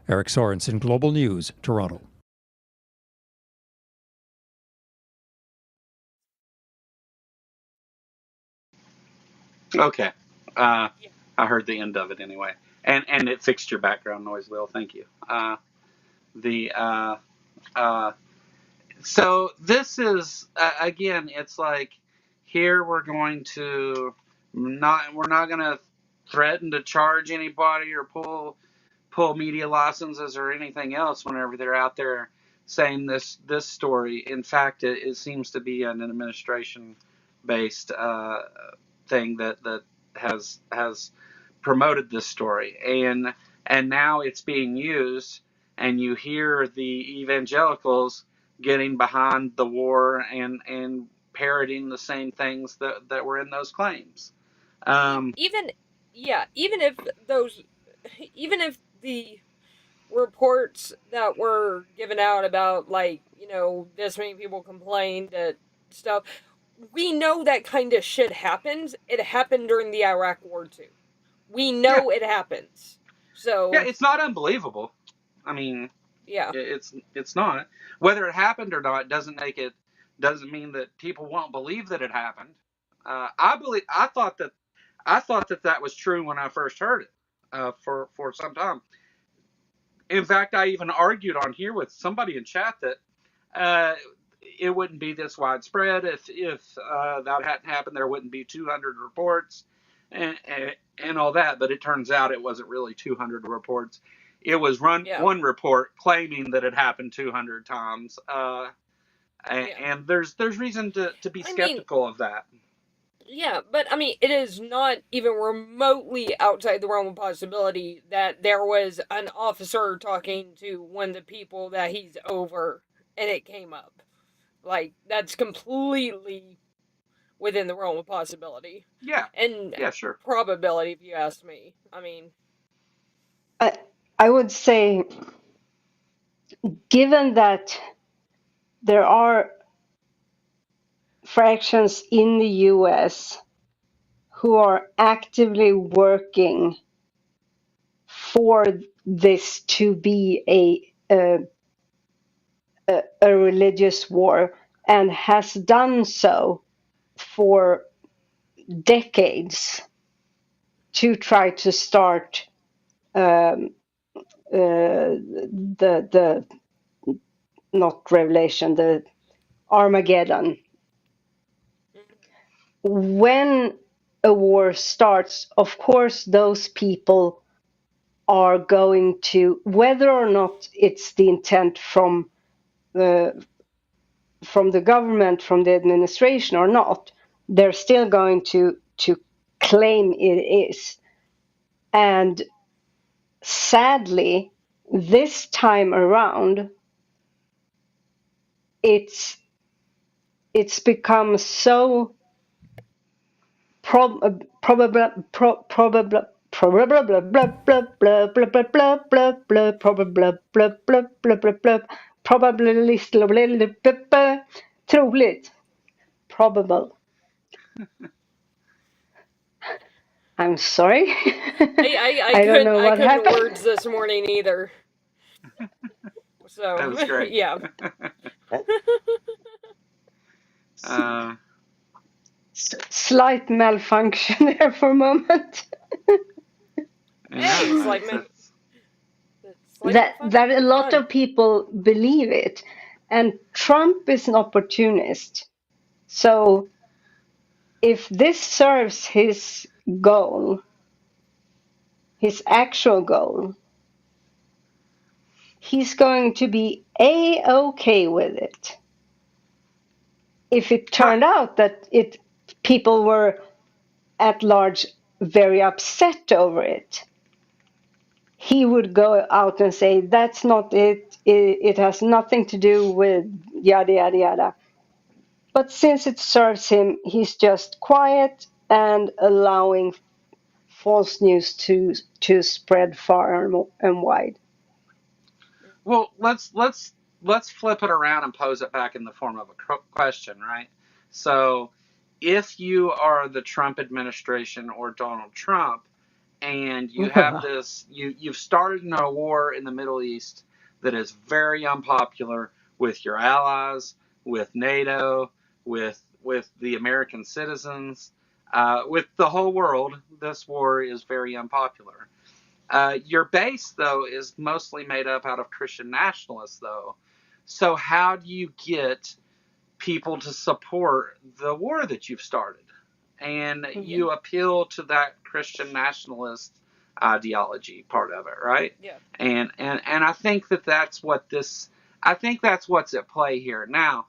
Eric Sorensen, Global News, Toronto. Okay. I heard the end of it anyway. And it fixed your background noise, Will. Thank you. So this is, again, it's like, here we're not going to threaten to charge anybody or pull media licenses or anything else whenever they're out there saying this story. In fact, it seems to be an administration-based thing that has promoted this story, and now it's being used, and you hear the evangelicals getting behind the war and parroting the same things that were in those claims. Even if the reports that were given out about, like, this many people complained that stuff, we know that kind of shit happens. It happened during the Iraq War too. We know it happens. So yeah, it's not unbelievable. I mean, yeah, it's not. Whether it happened or not doesn't mean that people won't believe that it happened. I thought that was true when I first heard it for some time. In fact, I even argued on here with somebody in chat that it wouldn't be this widespread if that hadn't happened. There wouldn't be 200 reports and all that. But it turns out it wasn't really 200 reports. It was one report claiming that it happened 200 times. And there's reason to be skeptical of that. Yeah, but I mean, it is not even remotely outside the realm of possibility that there was an officer talking to one of the people that he's over and it came up. Like, that's completely within the realm of possibility. Yeah. And yeah, sure. Probability, if you ask me. I mean, I would say, given that there are fractions in the US who are actively working for this to be a religious war and has done so for decades to try to start the not Revelation, the Armageddon. when a war starts, of course, those people are going to, whether or not it's the intent from the government, from the administration or not, they're still going to claim it is. And sadly, this time around, it's become so probably troligt. Probable. I'm sorry. I don't know what couldn't happened. words this morning either. So That was great. yeah. Slight malfunction there for a moment. Hey, it's like that a lot of people believe it, and Trump is an opportunist. So if this serves his goal, his actual goal, he's going to be A-okay with it. If it turned out that people were at large very upset over it, he would go out and say, that's not it. It has nothing to do with yada, yada, yada. But since it serves him, he's just quiet and allowing false news to spread far and wide. Well, let's flip it around and pose it back in the form of a question, right? So, if you are the Trump administration or Donald Trump, and you have this, you've started a war in the Middle East that is very unpopular with your allies, with NATO, with the American citizens, with the whole world. This war is very unpopular. Your base, though, is mostly made up out of Christian nationalists, though. So how do you get people to support the war that you've started? And you appeal to that Christian nationalist ideology part of it, right? Yeah. And I think that's what's at play here. Now,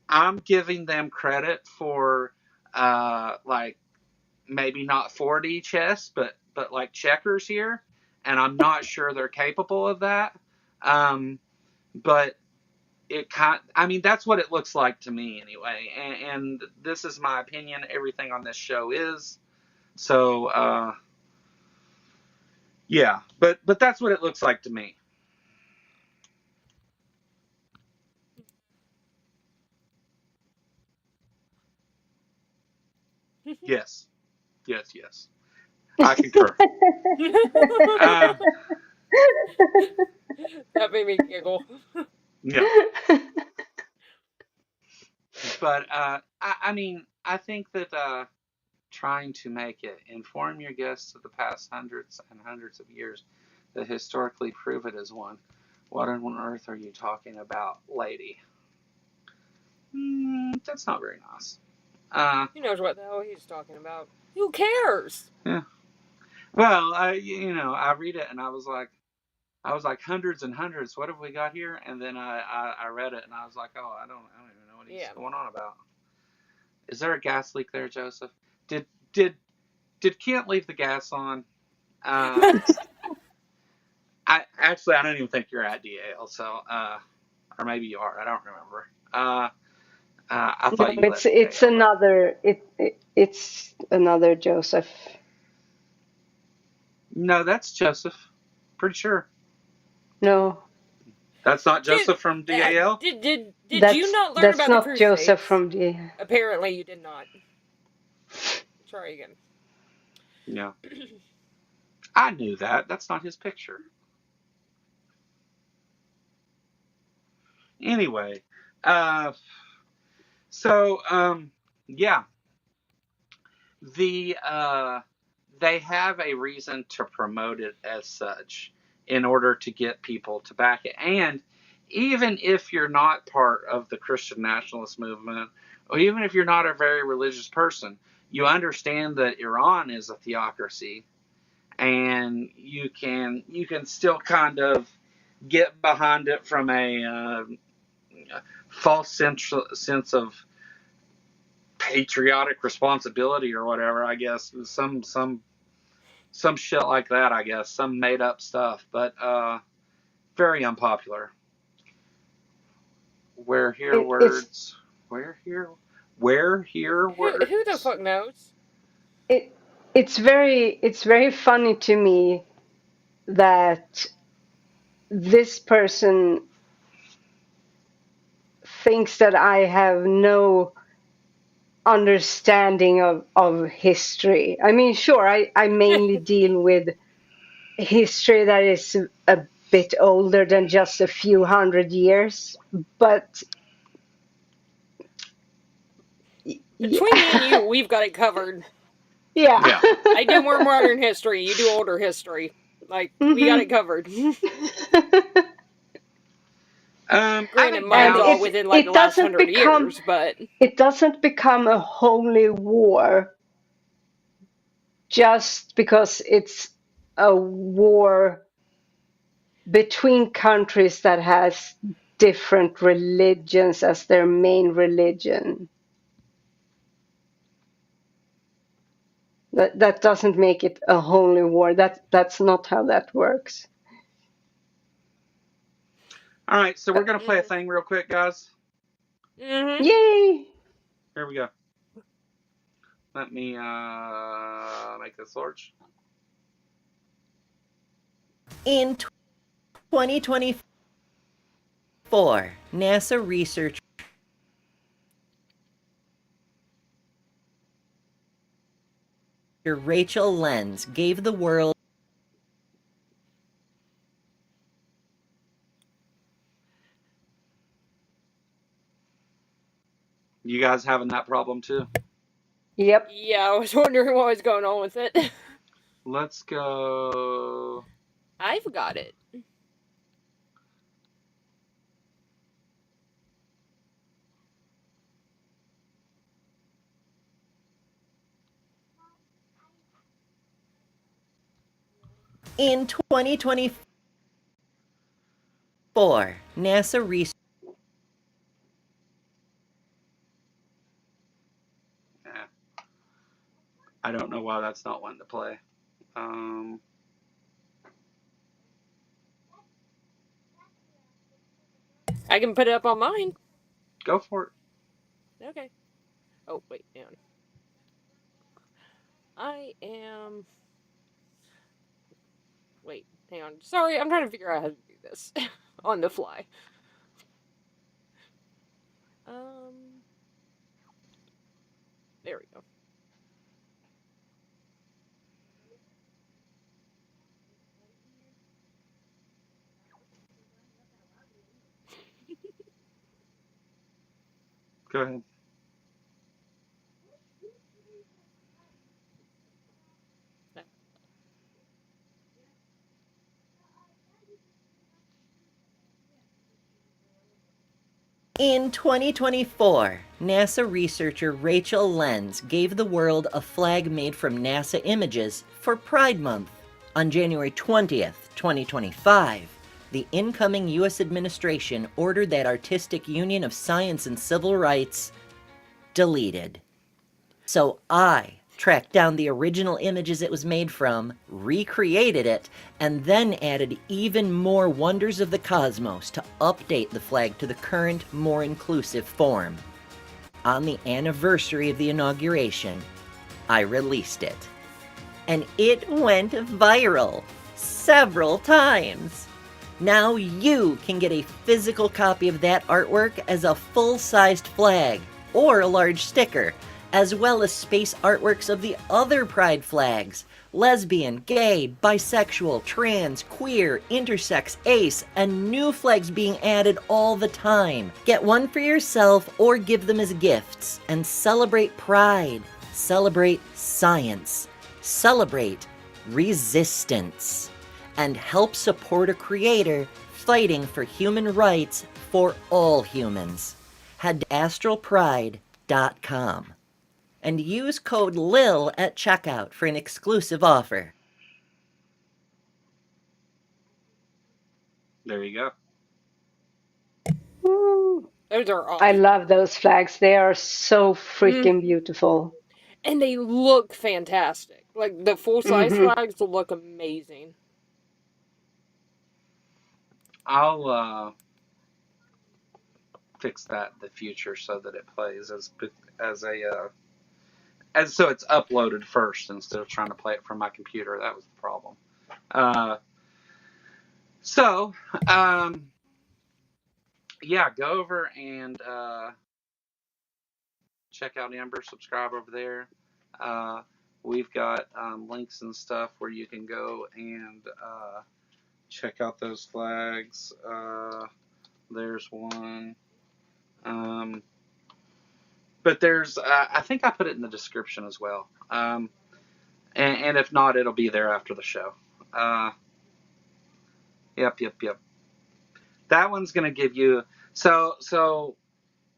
I'm giving them credit for like maybe not 4D chess, but like checkers here, and I'm not sure they're capable of that. But that's what it looks like to me anyway. And this is my opinion. Everything on this show is. So, yeah, but that's what it looks like to me. Yes. I concur. That made me giggle. Yeah. But I think that trying to make it inform your guests of the past hundreds and hundreds of years that historically prove it as one. What on earth are you talking about, lady? That's not very nice. He knows what the hell he's talking about. Who cares? Yeah. Well, I read it and I was like hundreds and hundreds. What have we got here? And then I read it and I was like, oh, I don't even know what he's going on about. Is there a gas leak there, Joseph? Did Kent leave the gas on? I don't even think you're at DAL, so or maybe you are. I don't remember. I thought you left. It's another Joseph. No, that's Joseph. Pretty sure. No. That's not Joseph from DAL? Did you not learn about the Crusades? That's not Joseph from DAL. Apparently you did not. Try again. Yeah. I knew that. That's not his picture. Anyway. Yeah. They have a reason to promote it as such in order to get people to back it. And even if you're not part of the Christian nationalist movement or even if you're not a very religious person, you understand that Iran is a theocracy, and you can still kind of get behind it from a false sense of patriotic responsibility or whatever. I guess some shit like that. I guess some made up stuff, but very unpopular. Where hear words? Where hear words? Who the fuck knows? It's very funny to me that this person thinks that I have no understanding of history. I mean, sure, I mainly deal with history that is a bit older than just a few hundred years, but between me and you, we've got it covered. Yeah. I do more modern history, you do older history. Like, we got it covered. Granted, mine's all within like the last 100 years, but it doesn't become a holy war just because it's a war between countries that has different religions as their main religion. That doesn't make it a holy war. That's not how that works. All right, so we're gonna play a thing real quick, guys. Mm-hmm. Yay! Here we go. Let me make this large. In 2024, NASA researcher Rachel Lenz gave the world You guys having that problem too? Yep. Yeah, I was wondering what was going on with it. Let's go. I've got it. in 2024, NASA researcher I don't know why that's not one to play. I can put it up on mine. Go for it. Okay. Oh, wait, hang on. I am... Wait, hang on. Sorry, I'm trying to figure out how to do this on the fly. There we go. Go ahead. In 2024, NASA researcher Rachel Lenz gave the world a flag made from NASA images for Pride Month. On January 20th, 2025, the incoming U.S. administration ordered that Artistic Union of Science and Civil Rights deleted. So I tracked down the original images it was made from, recreated it, and then added even more wonders of the cosmos to update the flag to the current, more inclusive form. On the anniversary of the inauguration, I released it. And it went viral several times. Now you can get a physical copy of that artwork as a full-sized flag or a large sticker, as well as space artworks of the other Pride flags: lesbian, gay, bisexual, trans, queer, intersex, ace, and new flags being added all the time. Get one for yourself or give them as gifts, and celebrate Pride, celebrate science, celebrate resistance, and help support a creator fighting for human rights for all humans. Head to astralpride.org. Politicality.com. And use code LIL at checkout for an exclusive offer. There you go. Woo. Those are awesome. I love those flags. They are so freaking beautiful. And they look fantastic. Like, the full-size flags look amazing. I'll fix that in the future so that it plays as so it's uploaded first instead of trying to play it from my computer. That was the problem. Yeah, go over and check out Amber. Subscribe over there. We've got links and stuff where you can go and check out those flags. There's one. But there's, I think I put it in the description as well. And if not, it'll be there after the show. Yep. That one's going to give you, so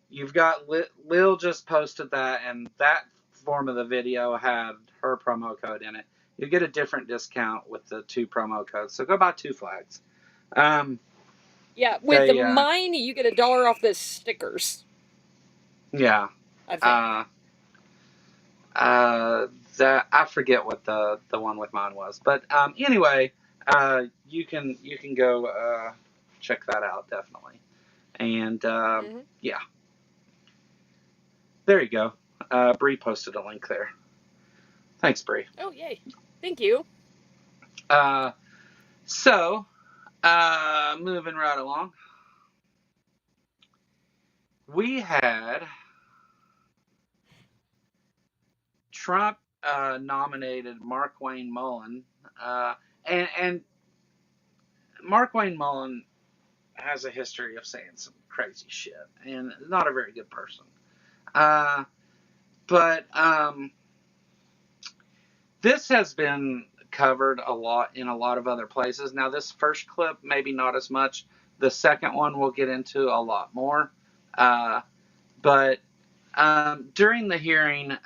you've got Lil just posted that, and that form of the video had her promo code in it. You get a different discount with the 2 promo codes. So go buy 2 flags. Yeah, with mine, you get $1 off the stickers. Yeah. I forget what the one with mine was, but anyway, you can go check that out definitely, and yeah, there you go. Bree posted a link there. Thanks, Bree. Oh yay! Thank you. So moving right along, we had Trump nominated Mark Wayne Mullen, and Mark Wayne Mullen has a history of saying some crazy shit, and not a very good person. But this has been covered a lot in a lot of other places. Now, this first clip, maybe not as much. The second one we'll get into a lot more. But during the hearing,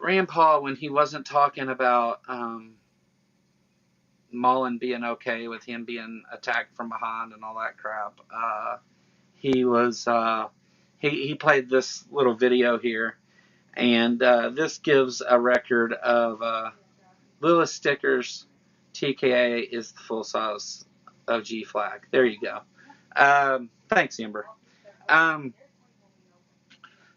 Rand Paul, when he wasn't talking about Mullen being okay with him being attacked from behind and all that crap, he was he played this little video here, and this gives a record of Lewis Stickers TKA is the full size of G flag. There you go. Thanks, Amber.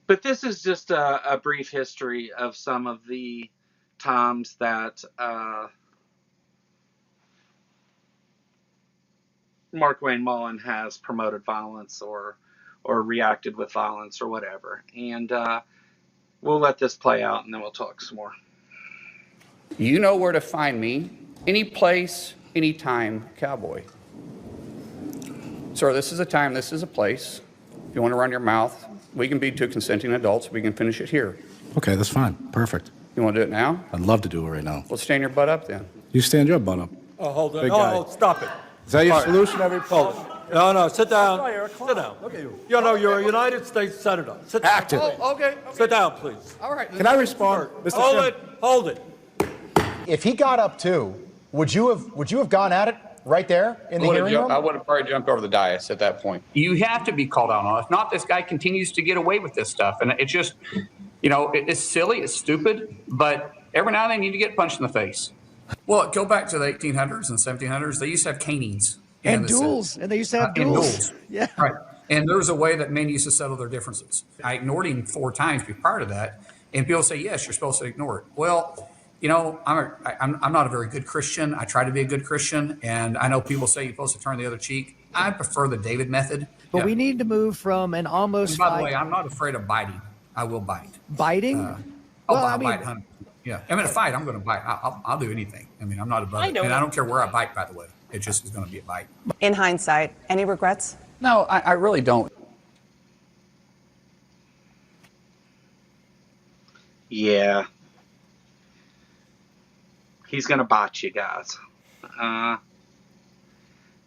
But this is just a brief history of some of the times that Mark Wayne Mullen has promoted violence or reacted with violence or whatever. And we'll let this play out and then we'll talk some more. You know where to find me. Any place, anytime, cowboy. Sir, this is a time, this is a place. If you want to run your mouth, we can be 2 consenting adults. We can finish it here. Okay, that's fine. Perfect. You want to do it now? I'd love to do it right now. Well, stand your butt up then. You stand your butt up. Oh, hold on. Big guy. Oh, stop it. Is that your solution, Hold it. No, sit down. Sit down. Look at you. You know, you're a United States Senator. Sit down. Active. Oh, okay. Sit down, please. All right. Can I respond? Mr. Hold Chairman? it. Hold it. If he got up too, would you have gone at it right there in the hearing room? I would have probably jumped over the dais at that point. You have to be called out on it. If not, this guy continues to get away with this stuff. And it's just, you know, it's silly, it's stupid, but every now and then you need to get punched in the face. Well, go back to the 1800s and 1700s. They used to have canings. And duels. And they used to have duels. Yeah. Right. And there was a way that men used to settle their differences. I ignored him 4 times prior to that. And people say, yes, you're supposed to ignore it. Well, you know, I'm not a very good Christian. I try to be a good Christian. And I know people say you're supposed to turn the other cheek. I prefer the David method. But we need to move from an almost. And by the way, I'm not afraid of biting. I will bite. Biting? I'll bite. Yeah. I mean, a fight, I'm going to bite. I'll do anything. I mean, I'm not above it. And I don't care where I bite, by the way. It just is going to be a bite. In hindsight, any regrets? No, I really don't. Yeah. He's going to bite you guys.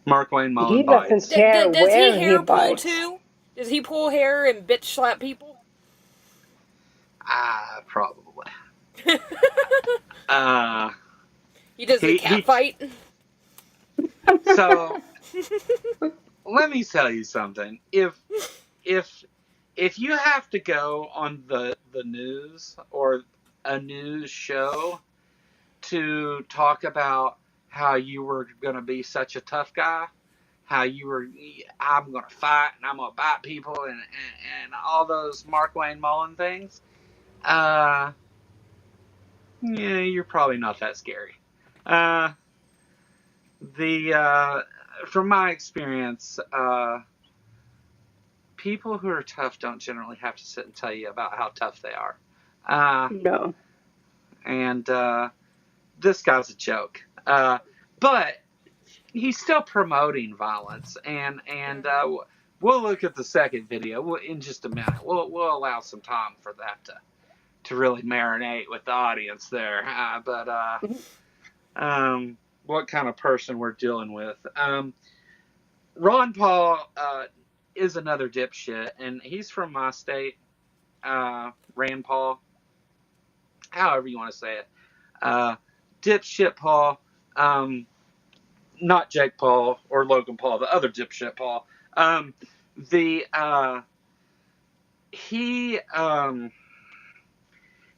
Mark Wayne Mullen He doesn't care Does where he hair pull bites. too? Does he pull hair and bitch slap people? Probably. He does the cat fight. So let me tell you something. If you have to go on the news or a news show to talk about how you were going to be such a tough guy, how you were, I'm going to fight and I'm going to bite people and all those Mark Wayne Mullen things, yeah, you're probably not that scary. From my experience, people who are tough don't generally have to sit and tell you about how tough they are. No. And this guy's a joke. But he's still promoting violence. And we'll look at the second video in just a minute. We'll allow some time for that to really marinate with the audience there. What kind of person we're dealing with. Ron Paul is another dipshit, and he's from my state. Rand Paul, however you want to say it. Dipshit Paul, not Jake Paul or Logan Paul, the other dipshit Paul.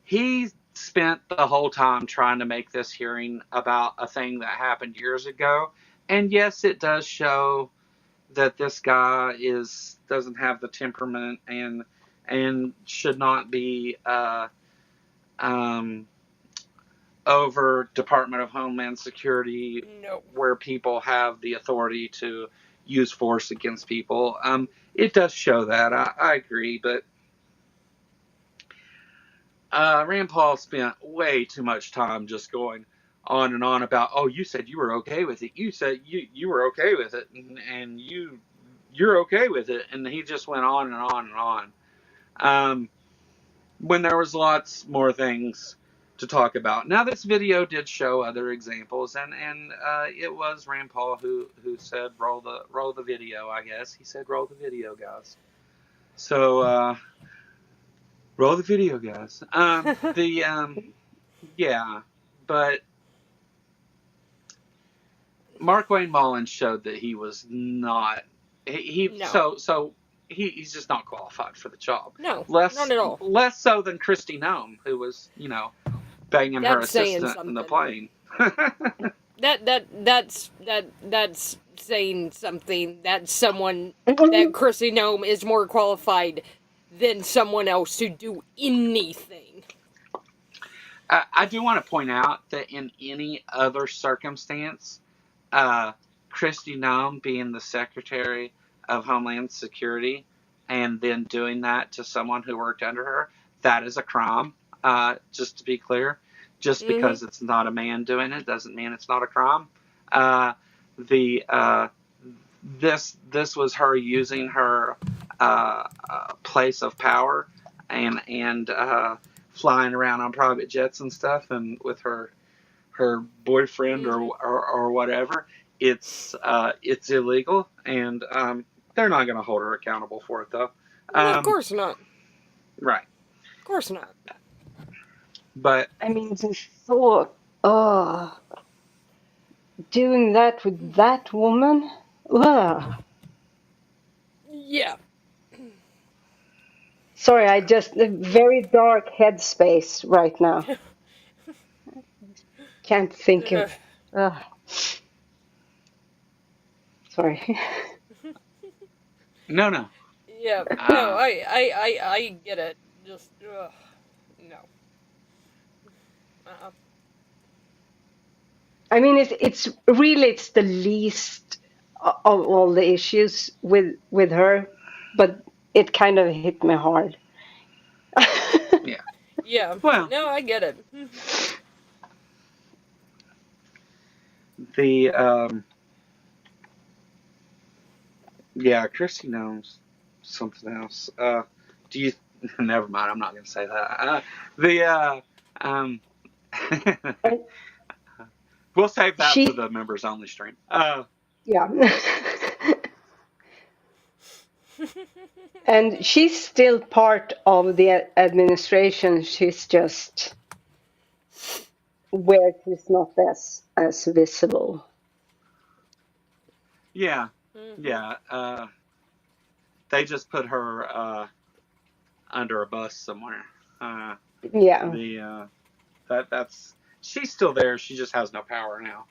He spent the whole time trying to make this hearing about a thing that happened years ago, and yes, it does show that this guy doesn't have the temperament and should not be over Department of Homeland Security, where people have the authority to use force against people. It does show that. I agree, but Rand Paul spent way too much time just going on and on about, oh, you said you were okay with it. You said you were okay with it, and you're okay with it. And he just went on and on and on. When there was lots more things to talk about. Now, this video did show other examples, and it was Rand Paul who said roll the video. I guess he said roll the video, guys. So roll the video, guys. Yeah, but Mark Wayne Mullins showed that he was not. He's just not qualified for the job. No, not at all. Less so than Kristi Noem, who was, banging her assistant in the plane. That's saying something. That someone that Kristi Noem is more qualified than someone else to do anything. I do want to point out that in any other circumstance, Kristi Noem being the Secretary of Homeland Security and then doing that to someone who worked under her, that is a crime. Just to be clear, just because it's not a man doing it doesn't mean it's not a crime. This was her using her place of power and flying around on private jets and stuff, and with her boyfriend or whatever. It's illegal, and they're not going to hold her accountable for it, though. Of course not. Right. Of course not. But I mean, the thought, doing that with that woman, yeah. Sorry, I just a very dark headspace right now. Can't think of. Sorry. No. Yeah. No, I get it. Just no. I mean, it's the least of all the issues with her, but it kind of hit me hard. Yeah. Yeah. Well, no, I get it. Yeah, Kristi knows something else. Do you? Never mind. I'm not going to say that. We'll save that for the members only stream. Yeah. And she's still part of the administration. She's just where she's not as visible. Yeah, yeah. They just put her under a bus somewhere. Yeah. That's she's still there. She just has no power now.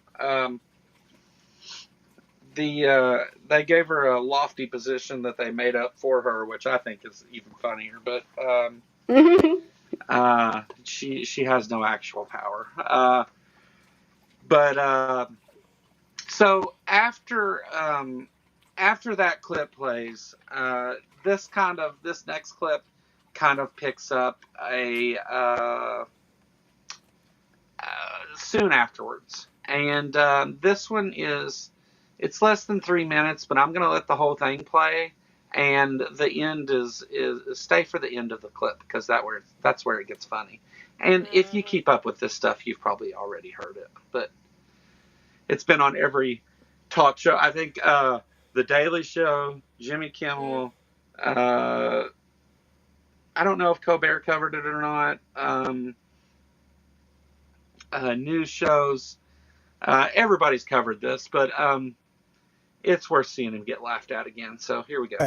They gave her a lofty position that they made up for her, which I think is even funnier. But she has no actual power. So after that clip plays, this next clip kind of picks up a soon afterwards, and this one it's less than 3 minutes, but I'm gonna let the whole thing play, and the end is stay for the end of the clip because that's where it gets funny. And if you keep up with this stuff, you've probably already heard it, but it's been on every talk show. I think The Daily Show, Jimmy Kimmel. I don't know if Colbert covered it or not. News shows. Everybody's covered this, but it's worth seeing him get laughed at again. So here we go.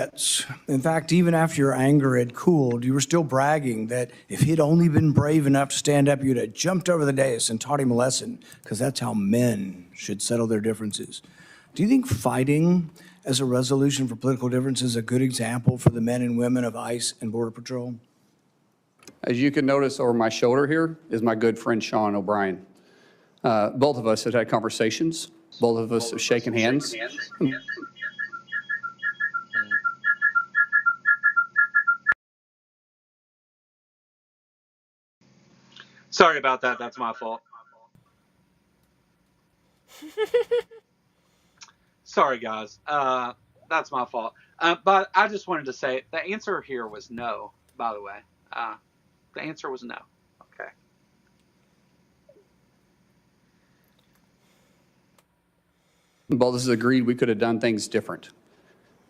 In fact, even after your anger had cooled, you were still bragging that if he'd only been brave enough to stand up, you'd have jumped over the dais and taught him a lesson, because that's how men should settle their differences. Do you think fighting as a resolution for political differences is a good example for the men and women of ICE and Border Patrol? As you can notice over my shoulder here is my good friend Sean O'Brien. Both of us have had conversations. Both of us have shaken hands. Sorry about that. That's my fault. Sorry, guys. That's my fault. But I just wanted to say the answer here was no, by the way. The answer was no. Okay. Both of us agreed we could have done things different.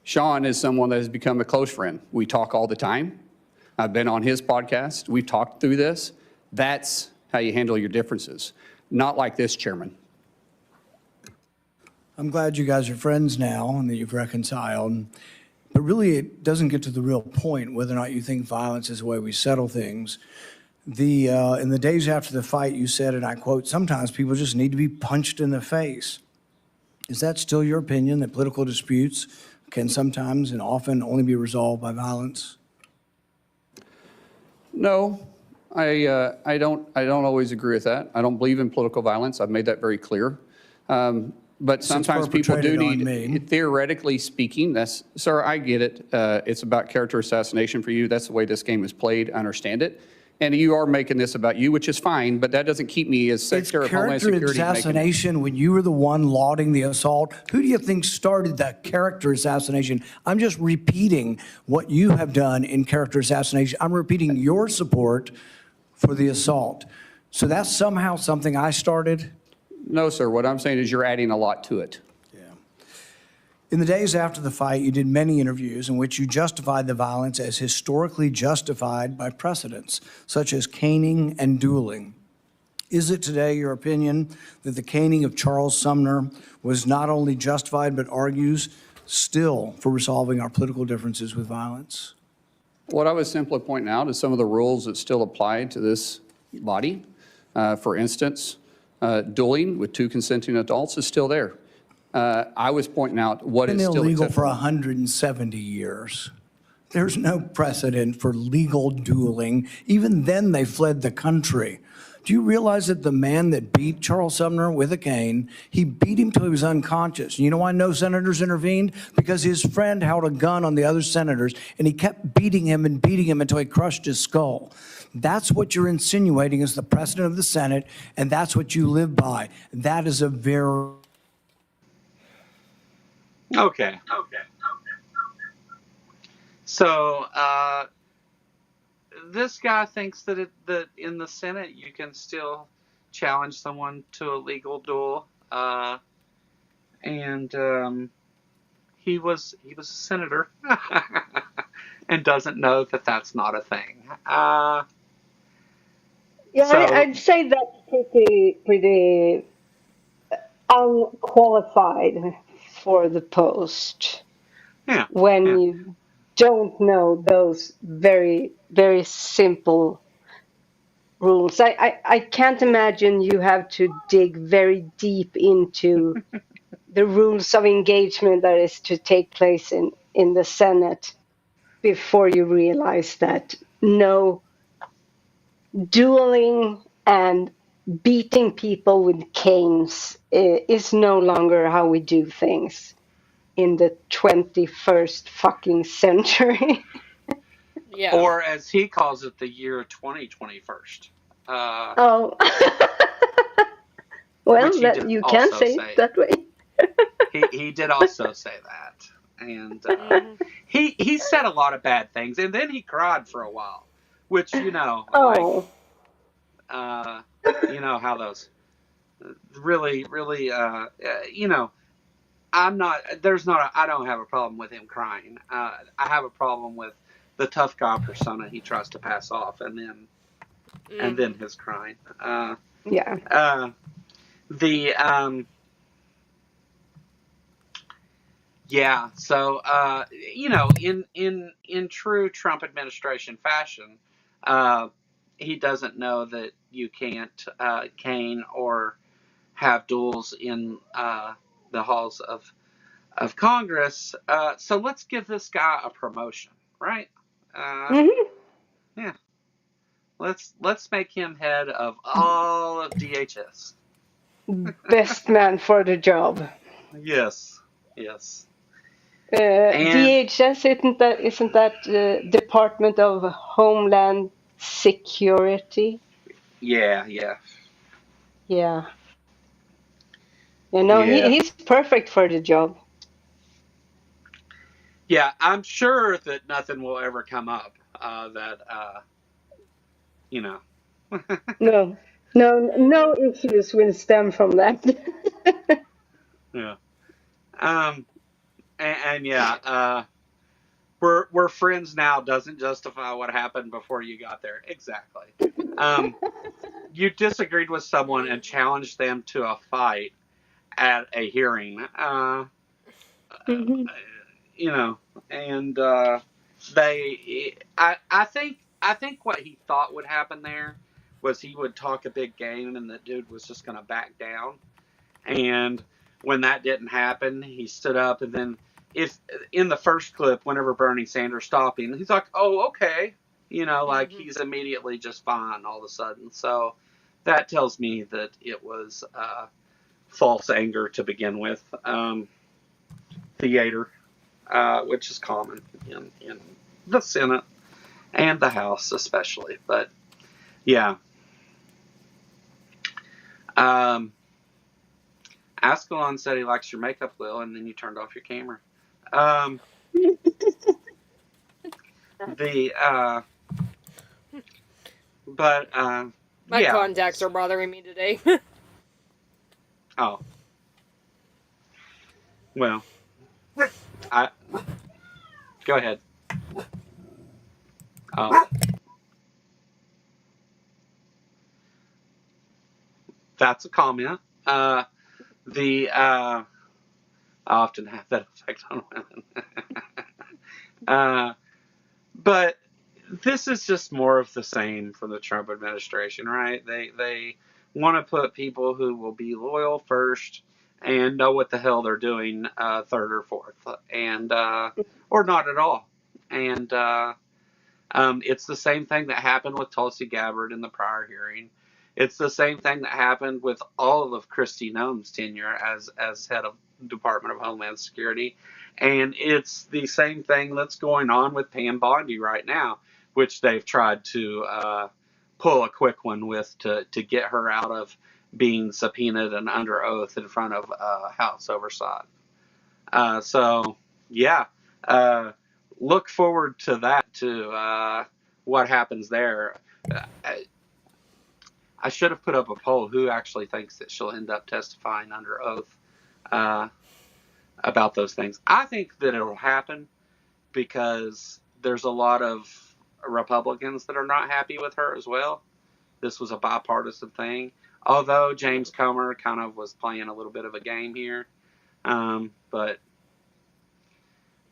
Sean is someone that has become a close friend. We talk all the time. I've been on his podcast. We've talked through this. That's how you handle your differences. Not like this, Chairman. I'm glad you guys are friends now and that you've reconciled. But really, it doesn't get to the real point, whether or not you think violence is the way we settle things. In the days after the fight, you said, and I quote, "Sometimes people just need to be punched in the face." Is that still your opinion, that political disputes can sometimes and often only be resolved by violence? No, I don't always agree with that. I don't believe in political violence. I've made that very clear. But sometimes people do need, theoretically speaking, sir, I get it. It's about character assassination for you. That's the way this game is played. I understand it. And you are making this about you, which is fine, but that doesn't keep me as Secretary of Homeland Security. It's character assassination when you were the one lauding the assault. Who do you think started that character assassination? I'm just repeating what you have done in character assassination. I'm repeating your support for the assault. So that's somehow something I started? No, sir. What I'm saying is you're adding a lot to it. In the days after the fight, you did many interviews in which you justified the violence as historically justified by precedents, such as caning and dueling. Is it today your opinion that the caning of Charles Sumner was not only justified, but argues still for resolving our political differences with violence? What I was simply pointing out is some of the rules that still apply to this body. For instance, dueling with 2 consenting adults is still there. I was pointing out what is still illegal for 170 years. There's no precedent for legal dueling. Even then, they fled the country. Do you realize that the man that beat Charles Sumner with a cane, he beat him till he was unconscious? You know why no senators intervened? Because his friend held a gun on the other senators, and he kept beating him until he crushed his skull. That's what you're insinuating is the precedent of the Senate, and that's what you live by. That is a very... Okay. So this guy thinks that in the Senate you can still challenge someone to a legal duel, and he he was a senator and doesn't know that that's not a thing. I'd say that's pretty unqualified for the post. Yeah. When you don't know those very, very simple rules. I can't imagine you have to dig very deep into the rules of engagement that is to take place in the Senate before you realize that no, dueling and beating people with canes is no longer how we do things in the 21st fucking century. Yeah. Or as he calls it, the year 2021st. Oh. Well, you can say it that way. he did also say that. And he said a lot of bad things. And then he cried for a while, which, you know, oh. you know how those really, really, you know, I don't have a problem with him crying. I have a problem with the tough guy persona he tries to pass off, and then his crying. Yeah. Yeah. So you know, in true Trump administration fashion, he doesn't know that you can't cane or have duels in the halls of Congress. So let's give this guy a promotion, right? Yeah. Let's make him head of all of DHS. Best man for the job. Yes. DHS isn't that Department of Homeland Security? Yeah. You know, he's perfect for the job. Yeah, I'm sure that nothing will ever come up that you know. No issues will stem from that. Yeah. And yeah, we're friends now doesn't justify what happened before you got there. Exactly. You disagreed with someone and challenged them to a fight at a hearing. You know, and I think what he thought would happen there was he would talk a big game and the dude was just going to back down. And when that didn't happen, he stood up, and then if in the first clip, whenever Bernie Sanders stopped him, he's like, "Oh, okay," you know, like he's immediately just fine all of a sudden. So that tells me that it was false anger to begin with, theater, which is common in the Senate and the House especially. But yeah. Ascalon said he likes your makeup, Will, and then you turned off your camera. My contacts are bothering me today. Oh. Well, go ahead. Oh. That's a comment. I often have that effect on women. But this is just more of the same from the Trump administration, right? They want to put people who will be loyal first and know what the hell they're doing third or fourth, and or not at all. And it's the same thing that happened with Tulsi Gabbard in the prior hearing. It's the same thing that happened with all of Kristi Noem's tenure as head of Department of Homeland Security. And it's the same thing that's going on with Pam Bondi right now, which they've tried to pull a quick one with to get her out of being subpoenaed and under oath in front of House oversight. So, yeah, look forward to that too. What happens there? I should have put up a poll who actually thinks that she'll end up testifying under oath. about those things. I think that it'll happen because there's a lot of Republicans that are not happy with her as well. This was a bipartisan thing, although James Comer kind of was playing a little bit of a game here. But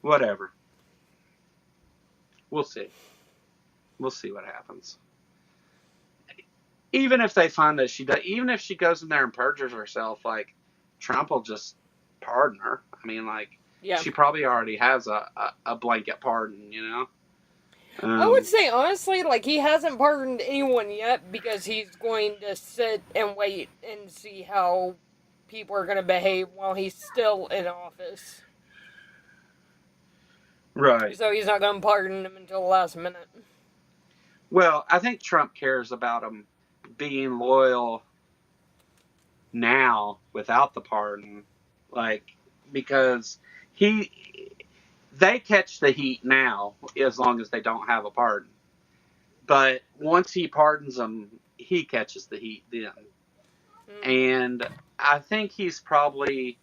whatever. We'll see. We'll see what happens. Even if they find that even if she goes in there and perjures herself, like, Trump will just pardon her. I mean, like, she probably already has a blanket pardon, you know? I would say, honestly, like, he hasn't pardoned anyone yet because he's going to sit and wait and see how people are going to behave while he's still in office. Right. So he's not going to pardon them until the last minute. Well, I think Trump cares about him being loyal now without the pardon, like, because they catch the heat now as long as they don't have a pardon. But once he pardons them, he catches the heat then. And I think he's probably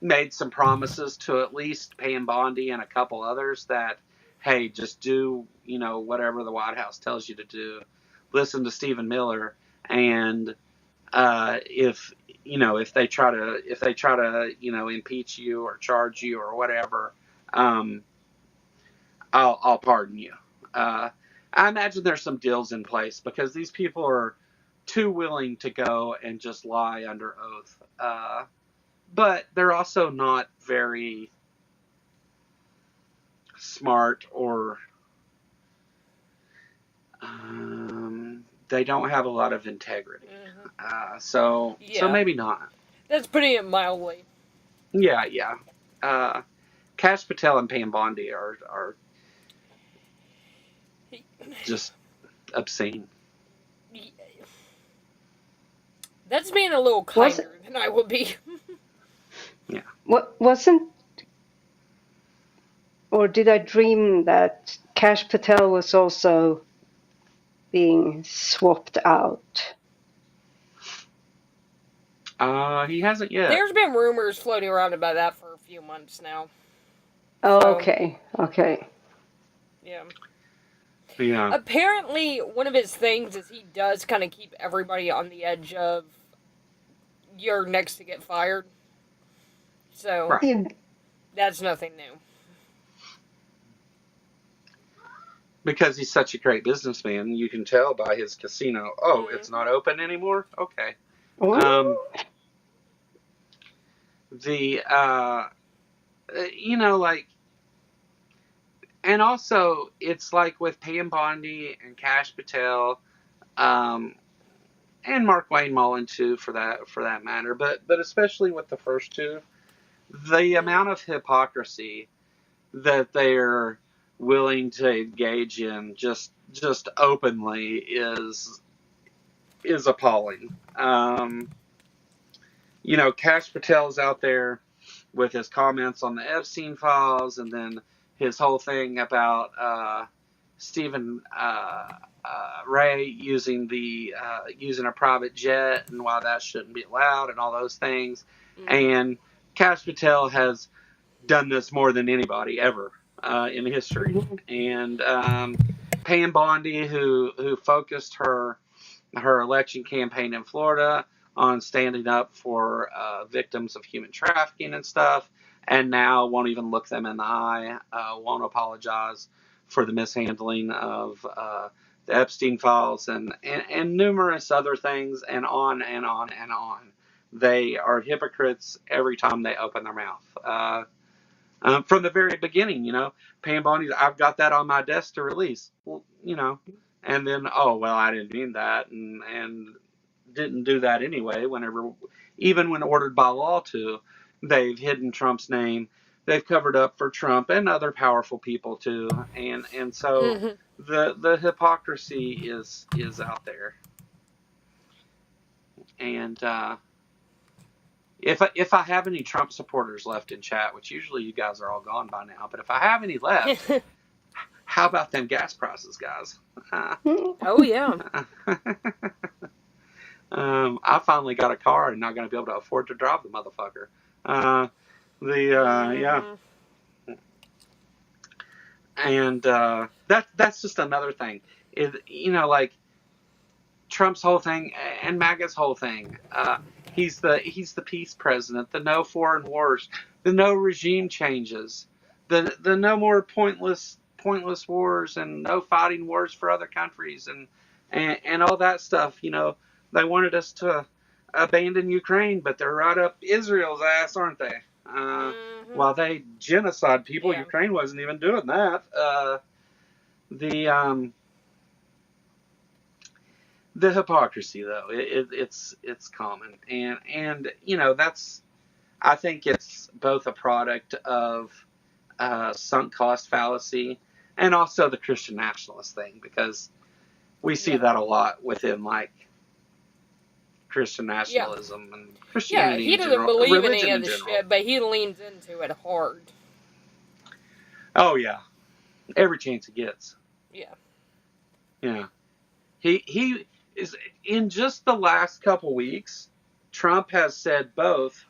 made some promises to at least Pam Bondi and a couple others that, hey, just do, whatever the White House tells you to do. Listen to Stephen Miller, and if they try to impeach you or charge you or whatever, I'll pardon you. I imagine there's some deals in place because these people are too willing to go and just lie under oath. But they're also not very smart, or they don't have a lot of integrity. So maybe not. That's putting it mildly. Yeah. Kash Patel and Pam Bondi are just obscene. That's being a little kinder than I would be. Yeah. Or did I dream that Kash Patel was also being swapped out? He hasn't yet. There's been rumors floating around about that for a few months now. Oh, okay. Yeah. Apparently, one of his things is he does kind of keep everybody on the edge of you're next to get fired. So, that's nothing new. Because he's such a great businessman, you can tell by his casino. Oh, it's not open anymore? Okay. And also, it's like with Pam Bondi and Kash Patel, and Mark Wayne Mullen too, for that matter. But especially with the first two, the amount of hypocrisy that they're willing to engage in just openly is appalling. Kash Patel's out there with his comments on the Epstein files, and then his whole thing about Stephen Ray using a private jet and why that shouldn't be allowed and all those things. And Kash Patel has done this more than anybody ever in history. And Pam Bondi, who focused her election campaign in Florida on standing up for victims of human trafficking and stuff, and now won't even look them in the eye, won't apologize for the mishandling of the Epstein files and numerous other things, and on and on and on. They are hypocrites every time they open their mouth. From the very beginning, Pam Bondi, I've got that on my desk to release. Well, and then, I didn't mean that, and didn't do that anyway. Even when ordered by law to, they've hidden Trump's name. They've covered up for Trump and other powerful people too, and so the hypocrisy is out there. And if I have any Trump supporters left in chat, which usually you guys are all gone by now, but if I have any left, how about them gas prices, guys? Oh yeah. I finally got a car and not going to be able to afford to drive the motherfucker. Yeah. And that's just another thing. Like Trump's whole thing and MAGA's whole thing. He's the peace president. The no foreign wars. The no regime changes. The no more pointless wars and no fighting wars for other countries and all that stuff. They wanted us to abandon Ukraine, but they're right up Israel's ass, aren't they? While they genocide people, Ukraine wasn't even doing that. The hypocrisy, though, it's common, and that's, I think it's both a product of sunk cost fallacy and also the Christian nationalist thing, because we see that a lot within like Christian nationalism and Christianity. He doesn't believe in any of the shit, but he leans into it hard. Oh yeah, every chance he gets. Yeah. He is, in just the last couple weeks, Trump has said both,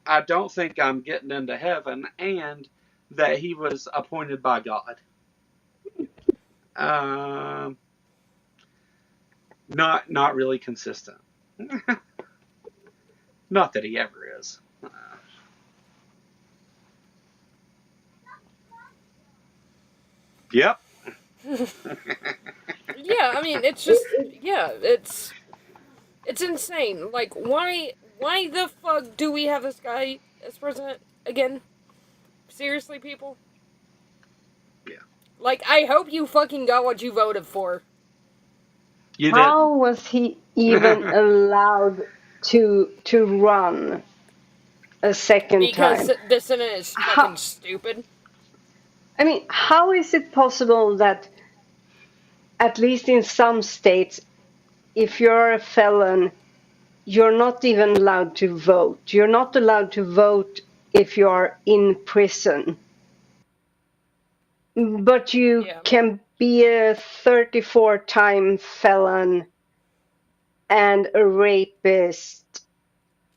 I don't think I'm getting into heaven, and that he was appointed by God. Not really consistent. Not that he ever is. Yep. Yeah, I mean, it's just, it's insane. Like, why the fuck do we have this guy as president again? Seriously, people? Yeah. Like, I hope you fucking got what you voted for. How was he even allowed to run a second time? Because the Senate is fucking stupid. I mean, how is it possible that, at least in some states, if you're a felon, you're not even allowed to vote? You're not allowed to vote if you're in prison. But you can be a 34-time felon and a rapist.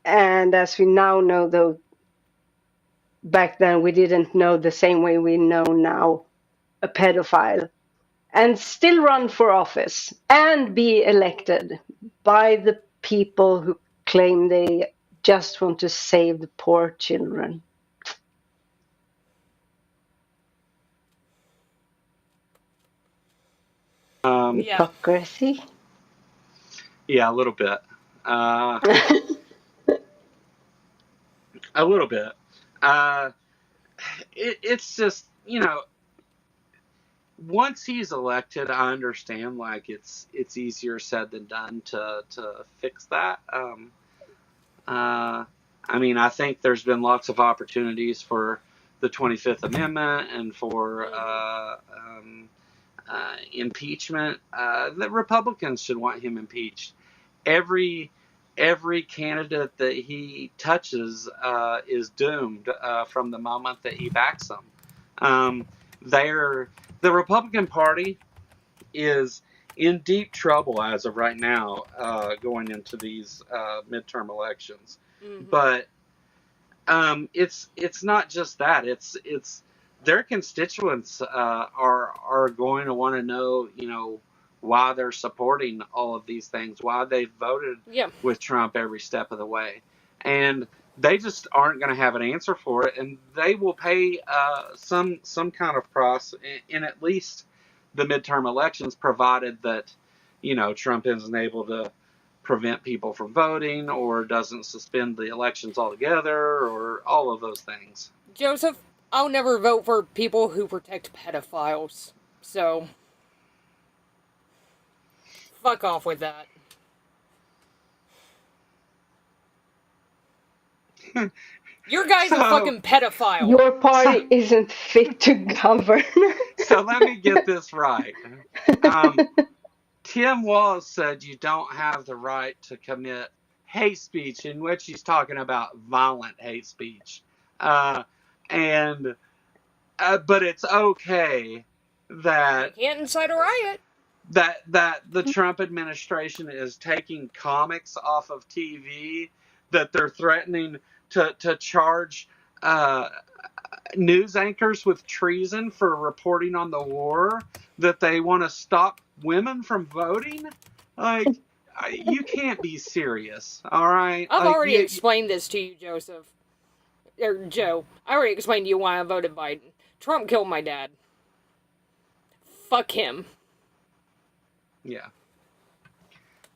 And as we now know, though, back then we didn't know the same way we know now, a pedophile. And still run for office and be elected by the people who claim they just want to save the poor children. Hypocrisy? Yeah, a little bit. A little bit. It's just, once he's elected, I understand, like, it's easier said than done to fix that. I mean, I think there's been lots of opportunities for the 25th Amendment and for impeachment. The Republicans should want him impeached. Every candidate that he touches is doomed from the moment that he backs them. The Republican Party is in deep trouble as of right now, going into these midterm elections. Mm-hmm. But it's not just that. It's their constituents are going to want to know, why they're supporting all of these things, why they voted with Trump every step of the way, and they just aren't going to have an answer for it, and they will pay some kind of price in at least the midterm elections, provided that Trump isn't able to prevent people from voting or doesn't suspend the elections altogether or all of those things. Joseph, I'll never vote for people who protect pedophiles, so fuck off with that. Your guy's a fucking pedophile. Your party isn't fit to govern. So let me get this right. Tim Walz said you don't have the right to commit hate speech, in which he's talking about violent hate speech. But it's okay that you can't incite a riot. That the Trump administration is taking comics off of TV, that they're threatening to charge news anchors with treason for reporting on the war, that they want to stop women from voting. Like, you can't be serious, all right? I've like, already explained this to you, Joseph. Or Joe. I already explained to you why I voted Biden. Trump killed my dad. Fuck him. Yeah.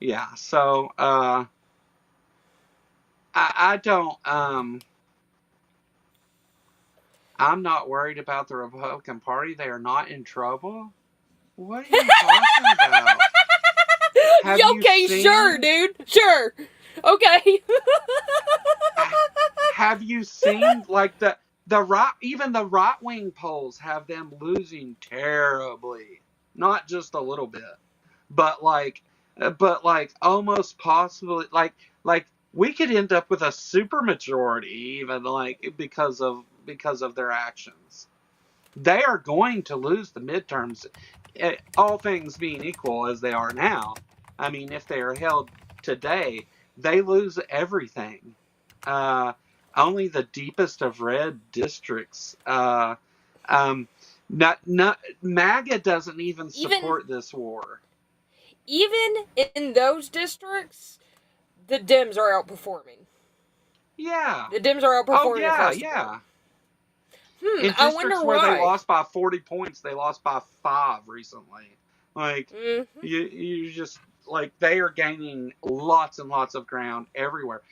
Yeah, so, I don't, I'm not worried about the Republican Party. They are not in trouble. What are you talking about? Okay, sure, dude. Sure. Okay. Have you seen, like, even the right-wing polls have them losing terribly? Not just a little bit, but like almost possibly, like we could end up with a super majority, even, like, because of their actions. They are going to lose the midterms, all things being equal as they are now. I mean, if they are held today, they lose everything. Only the deepest of red districts. MAGA doesn't even support this war. Even in those districts, the Dems are outperforming. Yeah. The Dems are outperforming across the board. Yeah. In districts where they lost by 40 points, they lost by 5 recently. Like, you just, like, they are gaining lots and lots of ground everywhere.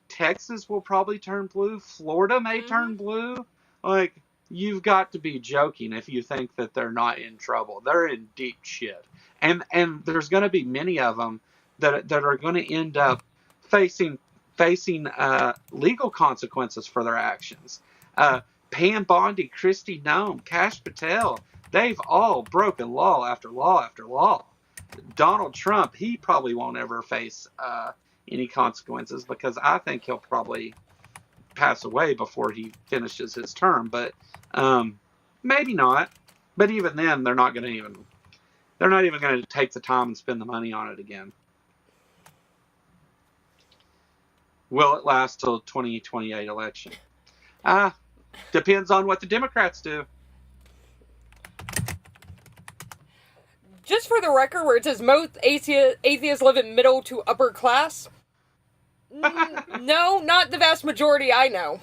Texas will probably turn blue. Florida may turn blue. Like, you've got to be joking if you think that they're not in trouble. They're in deep shit. And there's going to be many of them that are going to end up facing legal consequences for their actions. Pam Bondi, Kristi Noem, Kash Patel, they've all broken law after law after law. Donald Trump, he probably won't ever face any consequences, because I think he'll probably pass away before he finishes his term. But maybe not. But even then, they're not even going to take the time and spend the money on it again. Will it last till 2028 election? Depends on what the Democrats do. Just for the record, where it says most atheists live in middle to upper class, no, not the vast majority I know.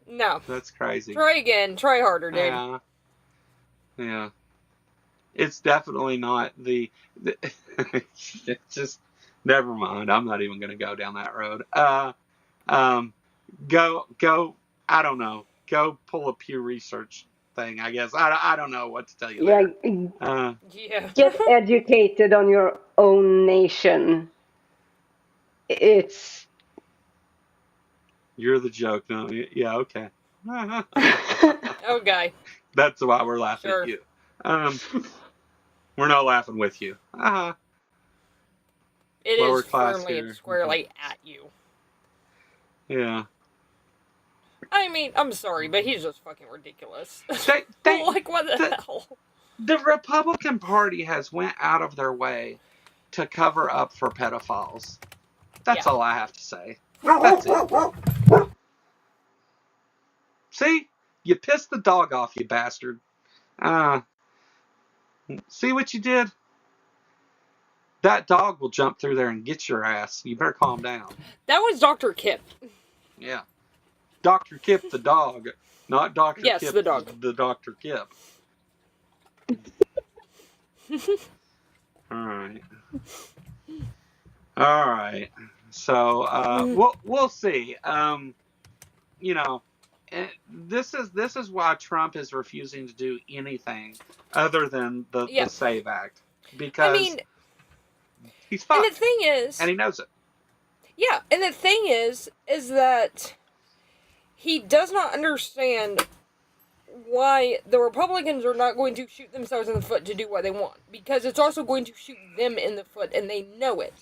No. That's crazy. Try again. Try harder, dude. Yeah. It's definitely not the just never mind. I'm not even going to go down that road. Go. I don't know. Go pull a Pew Research thing, I guess. I don't know what to tell you there. Get educated on your own nation. You're the joke, no? Yeah, okay. Okay. That's why we're laughing at you. We're not laughing with you. It is firmly and squarely at you. Yeah. I mean, I'm sorry, but he's just fucking ridiculous. Like, what the hell? The Republican Party has went out of their way to cover up for pedophiles. That's all I have to say. That's it. See? You pissed the dog off, you bastard. See what you did? That dog will jump through there and get your ass. You better calm down. That was Dr. Kip. Yeah. Dr. Kip the dog, not Dr. Yes, Kip the dog. the Dr. Kip. All right. So we'll see. You know, this is why Trump is refusing to do anything other than the SAVE Act, because he's fucked. And the thing is, and he knows it. Yeah, and the thing is that he does not understand why the Republicans are not going to shoot themselves in the foot to do what they want, because it's also going to shoot them in the foot, and they know it.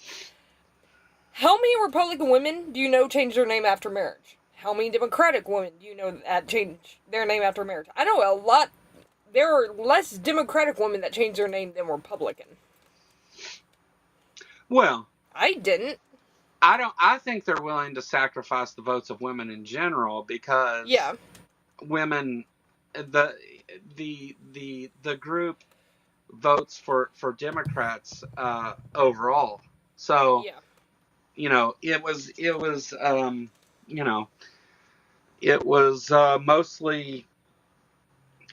How many Republican women do you know change their name after marriage? How many Democratic women do you know that change their name after marriage? I know a lot. There are less Democratic women that change their name than Republican. Well, I didn't. I think they're willing to sacrifice the votes of women in general because women, the group votes for Democrats overall. So it was mostly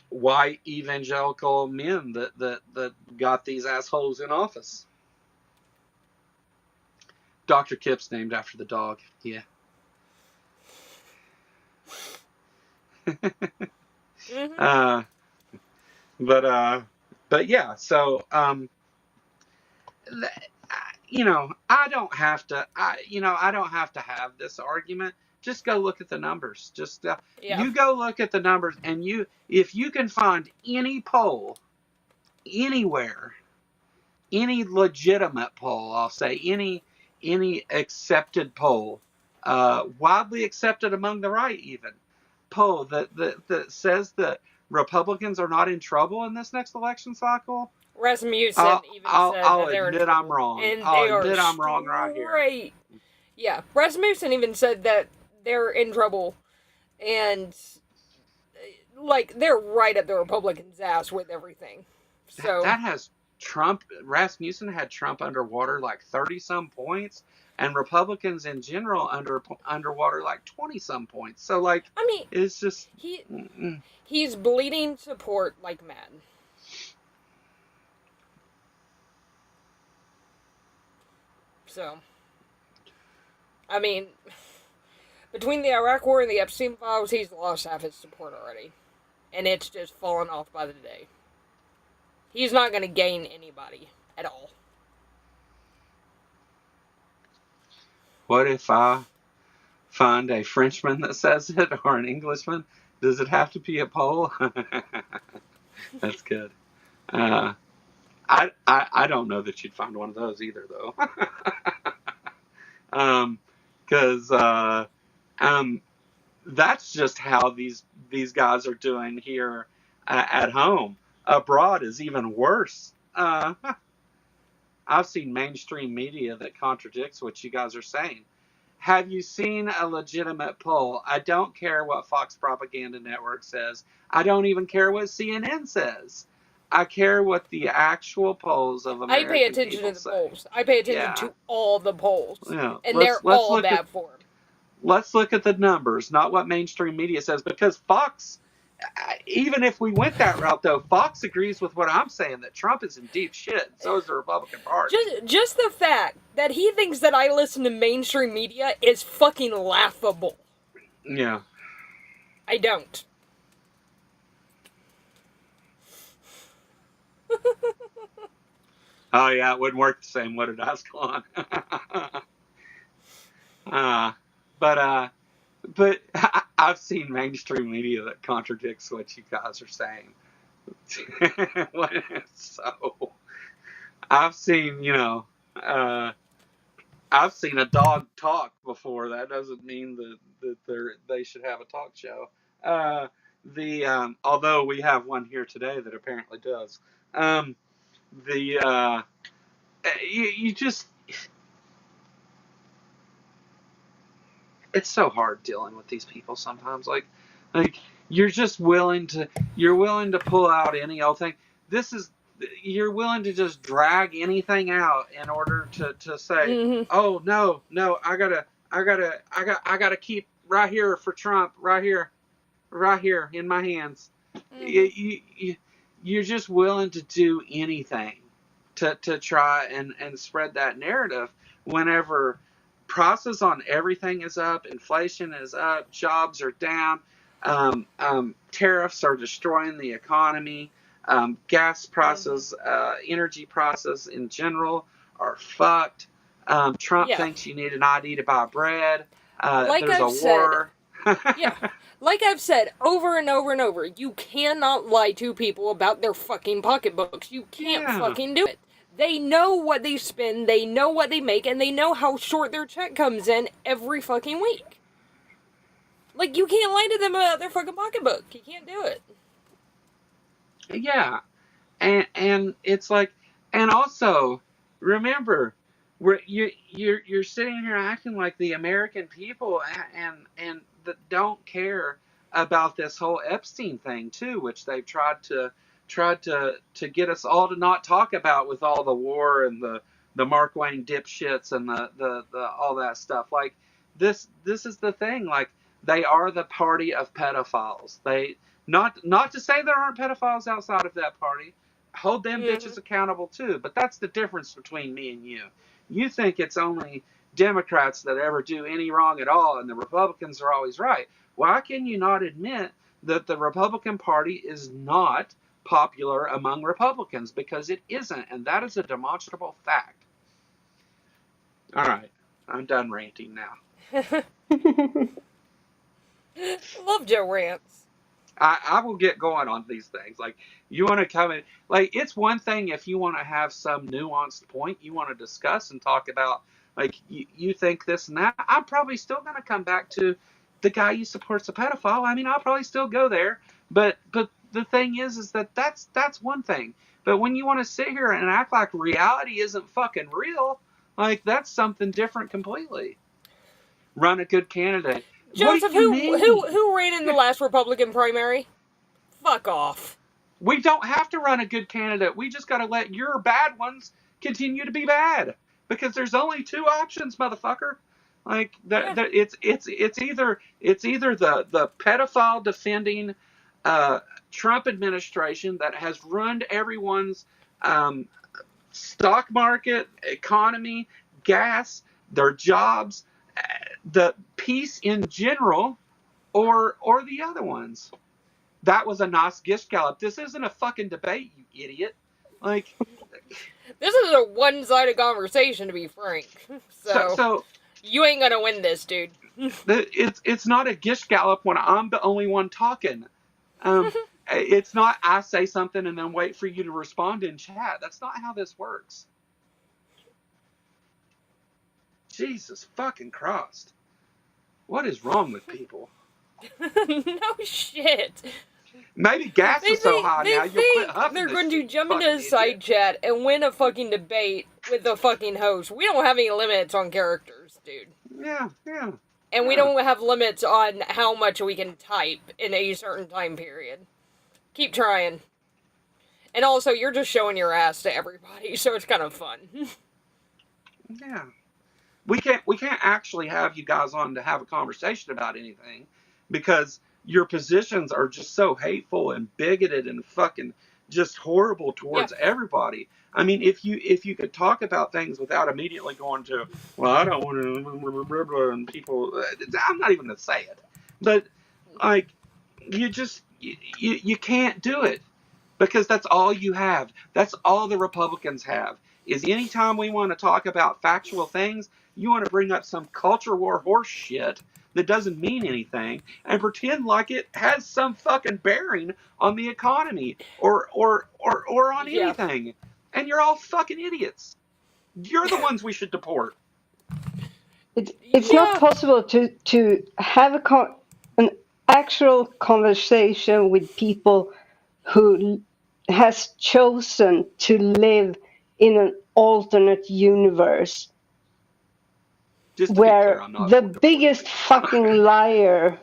white evangelical men that got these assholes in office. Dr. Kip's named after the dog. Yeah. But yeah. So I don't have to. I don't have to have this argument. Just go look at the numbers. Just you go look at the numbers, and if you can find any poll anywhere, any legitimate poll, I'll say any accepted poll, widely accepted among the right, even poll that says that Republicans are not in trouble in this next election cycle. Rasmussen even said that they're in trouble. I'm wrong. And I'll admit I'm wrong right here. Yeah, Rasmussen even said that they're in trouble, and like they're right up the Republicans' ass with everything. So that has Trump. Rasmussen had Trump underwater like 30-some points, and Republicans in general underwater like 20-some points. So like, I mean, it's just he's bleeding support like mad. So, I mean, between the Iraq War and the Epstein files, he's lost half his support already. And it's just fallen off by the day. He's not going to gain anybody at all. What if I find a Frenchman that says it, or an Englishman? Does it have to be a Pole? That's good. I don't know that you'd find one of those either, though. Because that's just how these guys are doing here at home. Abroad is even worse. I've seen mainstream media that contradicts what you guys are saying. Have you seen a legitimate poll? I don't care what Fox Propaganda Network says. I don't even care what CNN says. I care what the actual polls of American people say. I pay attention to the polls. I pay attention to all the polls. Yeah. And they're all bad for him. Let's look at the numbers, not what mainstream media says, because Fox, even if we went that route, though, Fox agrees with what I'm saying, that Trump is in deep shit, and so is the Republican Party. Just the fact that he thinks that I listen to mainstream media is fucking laughable. Yeah. I don't. Oh, yeah, it wouldn't work the same, would it, Ascalon? But I've seen mainstream media that contradicts what you guys are saying. So I've seen, I've seen a dog talk before. That doesn't mean that they should have a talk show. Although we have one here today that apparently does. You just, it's so hard dealing with these people sometimes. Like you're just willing to pull out any old thing. You're willing to just drag anything out in order to say, oh no, I gotta keep right here for Trump, right here in my hands. You're just willing to do anything to try and spread that narrative whenever prices on everything is up, inflation is up, jobs are down, tariffs are destroying the economy, gas prices, energy prices in general are fucked. Trump thinks you need an ID to buy bread. There's a war. Like I've said over and over and over, you cannot lie to people about their fucking pocketbooks. You can't fucking do it. They know what they spend, they know what they make, and they know how short their check comes in every fucking week. Like, you can't lie to them about their fucking pocketbook. You can't do it. Yeah. And it's like, and also, remember, You're sitting here acting like the American people and that don't care about this whole Epstein thing too, which they've tried to get us all to not talk about with all the war and the Mark Wayne dipshits and the all that stuff. Like this is the thing. Like they are the party of pedophiles. They not to say there aren't pedophiles outside of that party. Hold them bitches accountable too. But that's the difference between me and you. You think it's only Democrats that ever do any wrong at all, and the Republicans are always right. Why can you not admit that the Republican Party is not popular among Republicans? Because it isn't, and that is a demonstrable fact. All right, I'm done ranting now. Love Joe rants. I will get going on these things. Like, you want to come in, like, it's one thing if you want to have some nuanced point you want to discuss and talk about, like, you think this and that. I'm probably still going to come back to the guy you support's a pedophile. I mean, I'll probably still go there. But the thing is that that's one thing. But when you want to sit here and act like reality isn't fucking real, like, that's something different completely. Run a good candidate. Joseph, who ran in the last Republican primary? Fuck off. We don't have to run a good candidate. We just got to let your bad ones continue to be bad, because there's only two options, motherfucker. Like it's either the pedophile defending Trump administration that has ruined everyone's stock market, economy, gas, their jobs, the peace in general, or the other ones. That was a nice gish gallop. This isn't a fucking debate, you idiot. Like, this is a one-sided conversation, to be frank. So you ain't gonna win this, dude. It's not a gish gallop when I'm the only one talking. It's not I say something and then wait for you to respond in chat. That's not how this works. Jesus fucking Christ. What is wrong with people? No shit. Maybe gas is so high now, you'll quit huffing. They're going to jump into a side chat and win a fucking debate with the fucking host. We don't have any limits on characters, dude. Yeah. And we don't have limits on how much we can type in a certain time period. Keep trying. And also, you're just showing your ass to everybody, so it's kind of fun. Yeah. We can't actually have you guys on to have a conversation about anything, because your positions are just so hateful and bigoted and fucking just horrible towards everybody. I mean, if you could talk about things without immediately going to, well, I don't want to, and people, I'm not even going to say it, but like, you can't do it, because that's all you have. That's all the Republicans have, is anytime we want to talk about factual things, you want to bring up some culture war horse shit that doesn't mean anything and pretend like it has some fucking bearing on the economy or on anything. And you're all fucking idiots. You're the ones we should deport. It's not possible to have an actual conversation with people who has chosen to live in an alternate universe where the biggest fucking liar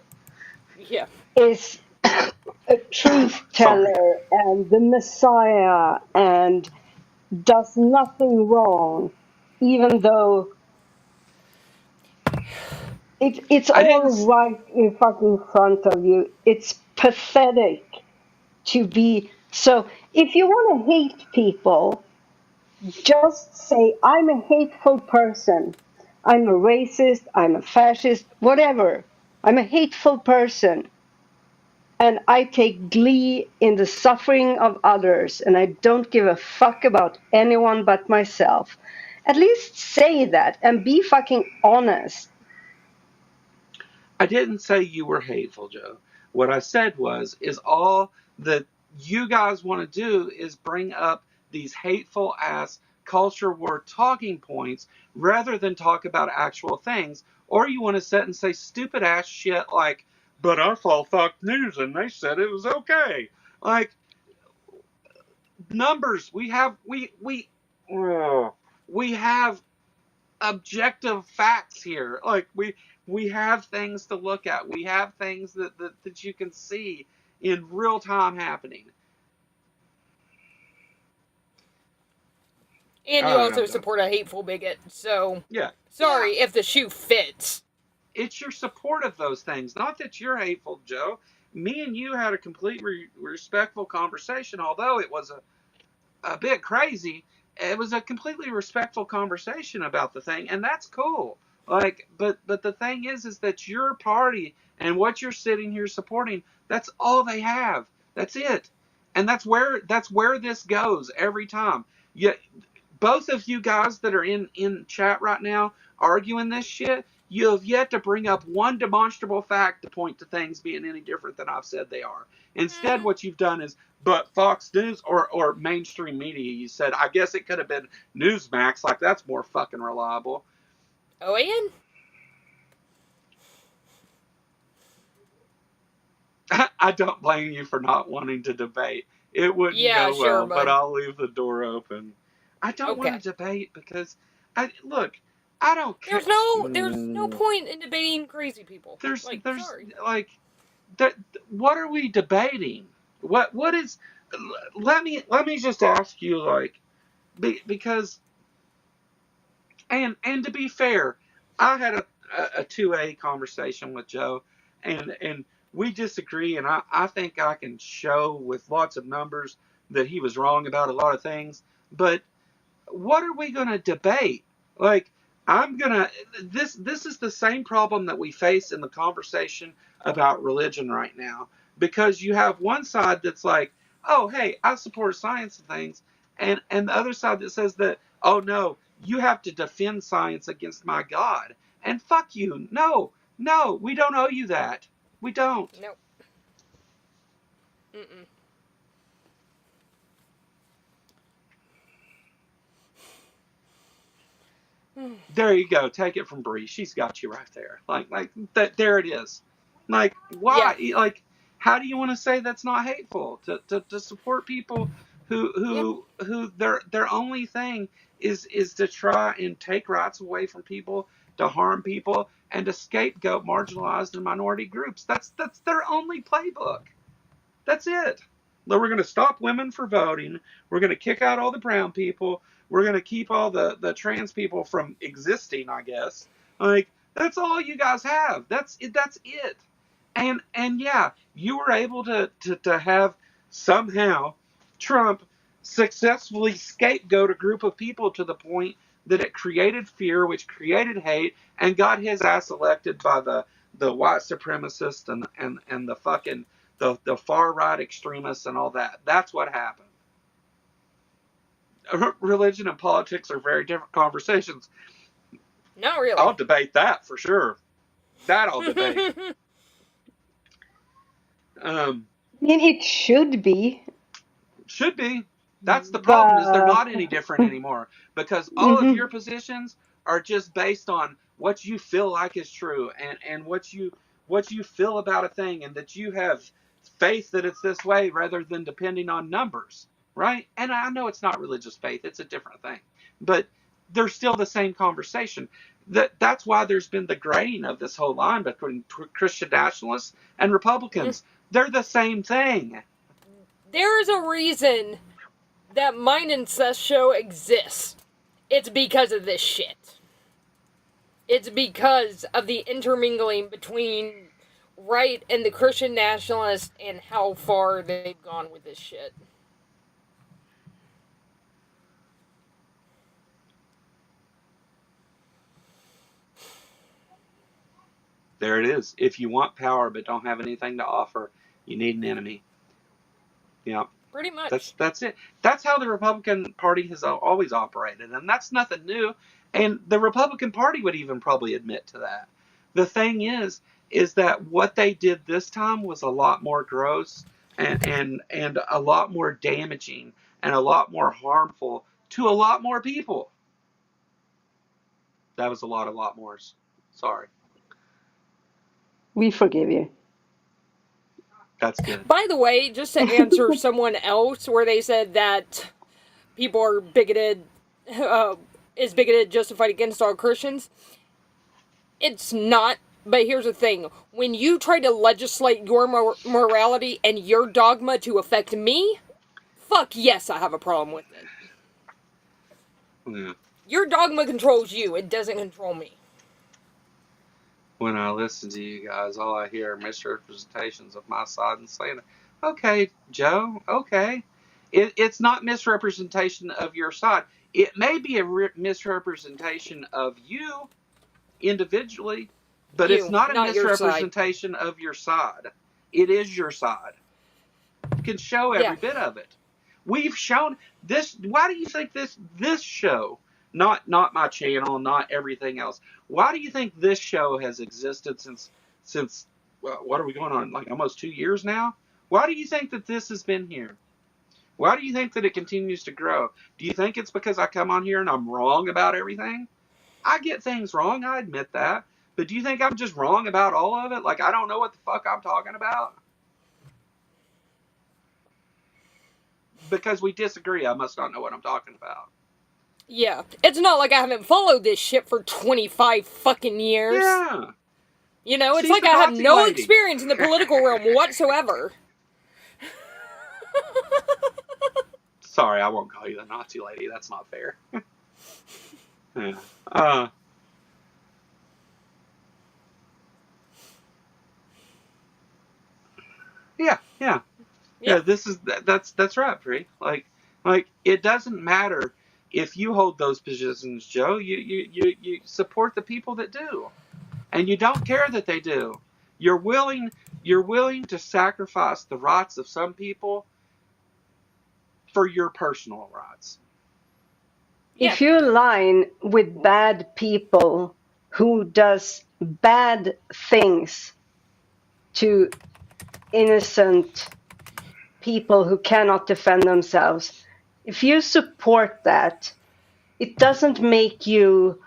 is a truth teller and the Messiah and does nothing wrong, even though it's all right in fucking front of you. It's pathetic to be. So if you want to hate people, just say, I'm a hateful person. I'm a racist, I'm a fascist, whatever. I'm a hateful person. And I take glee in the suffering of others, and I don't give a fuck about anyone but myself. At least say that and be fucking honest. I didn't say you were hateful, Joe. What I said is all that you guys want to do is bring up these hateful ass culture war talking points rather than talk about actual things. Or you want to sit and say stupid ass shit like, but I saw Fox News and they said it was okay. Like, numbers. We have objective facts here. Like we have things to look at. We have things that you can see in real time happening. And you also support a hateful bigot, so yeah. Sorry if the shoe fits. It's your support of those things, not that you're hateful, Joe. Me and you had a complete respectful conversation, although it was a bit crazy. It was a completely respectful conversation about the thing, and that's cool. Like, but the thing is that your party and what you're sitting here supporting, that's all they have. That's it, and that's where this goes every time. Yet, both of you guys that are in chat right now arguing this shit, you have yet to bring up one demonstrable fact to point to things being any different than I've said they are. Instead, what you've done is, but Fox News or mainstream media, you said, I guess it could have been Newsmax, like that's more fucking reliable. Oh, Ian? I don't blame you for not wanting to debate. It wouldn't go well, but I'll leave the door open. I don't want to debate because, I don't care. There's no point in debating crazy people. Sorry. What are we debating? What is? Let me just ask you, because, and to be fair, I had a 2A conversation with Joe, and we disagree, and I think I can show with lots of numbers that he was wrong about a lot of things, but what are we going to debate? This is the same problem that we face in the conversation about religion right now, because you have one side that's like, oh, hey, I support science and things, and the other side that says that, oh, no, you have to defend science against my God. And fuck you. No, we don't owe you that. We don't. Nope. Mm-mm. There you go. Take it from Bree. She's got you right there. Like that. There it is. Like, why? Yeah. Like, how do you want to say that's not hateful to support people who their only thing is to try and take rights away from people, to harm people, and to scapegoat marginalized and minority groups. That's their only playbook. That's it. We're going to stop women from voting. We're going to kick out all the brown people. We're going to keep all the trans people from existing, I guess. Like, that's all you guys have. That's it. And yeah, you were able to have somehow Trump successfully scapegoat a group of people to the point that it created fear, which created hate, and got his ass elected by the white supremacists and the fucking the far right extremists and all that. That's what happened. Religion and politics are very different conversations. Not really. I'll debate that for sure. That I'll debate. It should be. Should be. That's the problem, is they're not any different anymore, because all of your positions are just based on what you feel like is true, and what you feel about a thing, and that you have faith that it's this way rather than depending on numbers, right? And I know it's not religious faith, it's a different thing, but they're still the same conversation. That's why there's been the graying of this whole line between Christian nationalists and Republicans. They're the same thing. There is a reason that Mind Incest show exists. It's because of this shit. It's because of the intermingling between right and the Christian nationalists and how far they've gone with this shit. There it is. If you want power but don't have anything to offer, you need an enemy. Yeah. Pretty much. That's it. That's how the Republican Party has always operated, and that's nothing new. And the Republican Party would even probably admit to that. The thing is that what they did this time was a lot more gross and a lot more damaging and a lot more harmful to a lot more people. That was a lot more. Sorry. We forgive you. That's good. By the way, just to answer someone else where they said that people are bigoted is bigoted, justified against all Christians. It's not. But here's the thing. When you try to legislate your morality and your dogma to affect me, fuck yes, I have a problem with it. Yeah. Your dogma controls you. It doesn't control me. When I listen to you guys, all I hear are misrepresentations of my side and saying, okay, Joe, okay. It's not misrepresentation of your side. It may be a misrepresentation of you individually, but it's not a misrepresentation of your side. It is your side. You can show every bit of it. We've shown this. Why do you think this show, not my channel, not everything else, why do you think this show has existed since what are we going on, like almost 2 years now? Why do you think that this has been here? Why do you think that it continues to grow? Do you think it's because I come on here and I'm wrong about everything? I get things wrong, I admit that. But do you think I'm just wrong about all of it? Like I don't know what the fuck I'm talking about? Because we disagree, I must not know what I'm talking about. Yeah. It's not like I haven't followed this shit for 25 fucking years. Yeah. You know, it's like I have no experience in the political realm whatsoever. Sorry, I won't call you the Nazi lady. That's not fair. Yeah. Yeah. That's right, Pri. Like it doesn't matter if you hold those positions, Joe. You support the people that do, and you don't care that they do. You're willing to sacrifice the rights of some people for your personal rights. If you align with bad people who does bad things to innocent people who cannot defend themselves, if you support that, it doesn't make you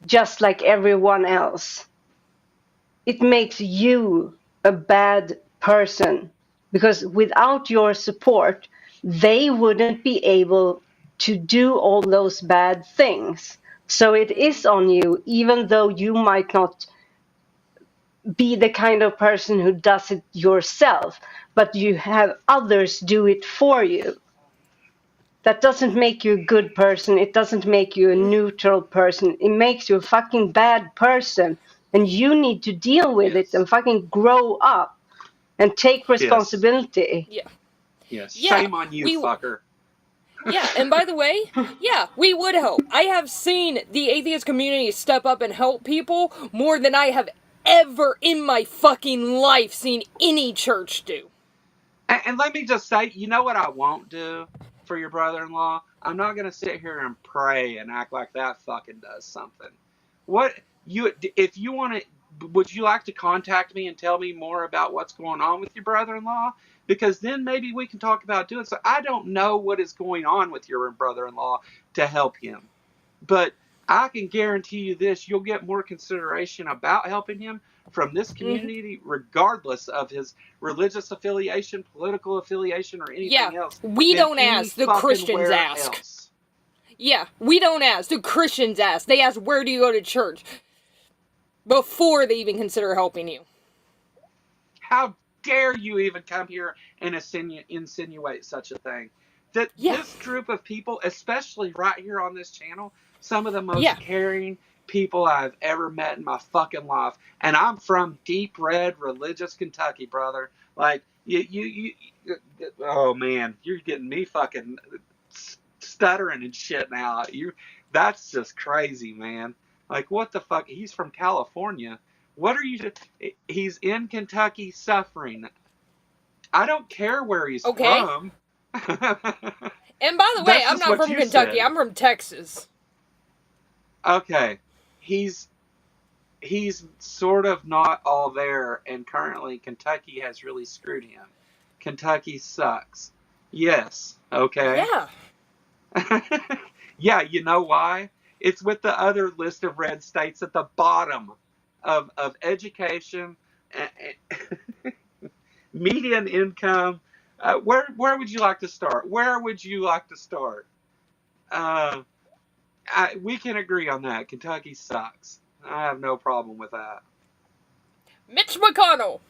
just like everyone else. It makes you a bad person, because without your support, they wouldn't be able to do all those bad things. So it is on you, even though you might not be the kind of person who does it yourself, but you have others do it for you. That doesn't make you a good person. It doesn't make you a neutral person. It makes you a fucking bad person. And you need to deal with it and fucking grow up and take responsibility. Yeah. Yes. Shame on you, fucker. Yeah, and by the way, yeah, we would help. I have seen the atheist community step up and help people more than I have ever in my fucking life seen any church do. And let me just say, you know what I won't do for your brother-in-law? I'm not going to sit here and pray and act like that fucking does something. If you want to, would you like to contact me and tell me more about what's going on with your brother-in-law? Because then maybe we can talk about doing so. I don't know what is going on with your brother-in-law to help him. But I can guarantee you this, you'll get more consideration about helping him from this community, regardless of his religious affiliation, political affiliation, or anything else. We don't ask, the Christians ask. Yeah, we don't ask, the Christians ask. They ask, where do you go to church? Before they even consider helping you. How dare you even come here and insinuate such a thing? That this group of people, especially right here on this channel, some of the most caring people I've ever met in my fucking life. And I'm from deep red religious Kentucky, brother. Like, oh man, you're getting me fucking stuttering and shit now. That's just crazy, man. Like, what the fuck? He's from California. What are you? He's in Kentucky suffering. I don't care where he's from. And by the way, I'm not from Kentucky. I'm from Texas. Okay. He's sort of not all there, and currently Kentucky has really screwed him. Kentucky sucks. Yes. Okay. Yeah. Yeah, you know why? It's with the other list of red states at the bottom of education, median income. Where would you like to start? Where would you like to start? We can agree on that. Kentucky sucks. I have no problem with that. Mitch McConnell.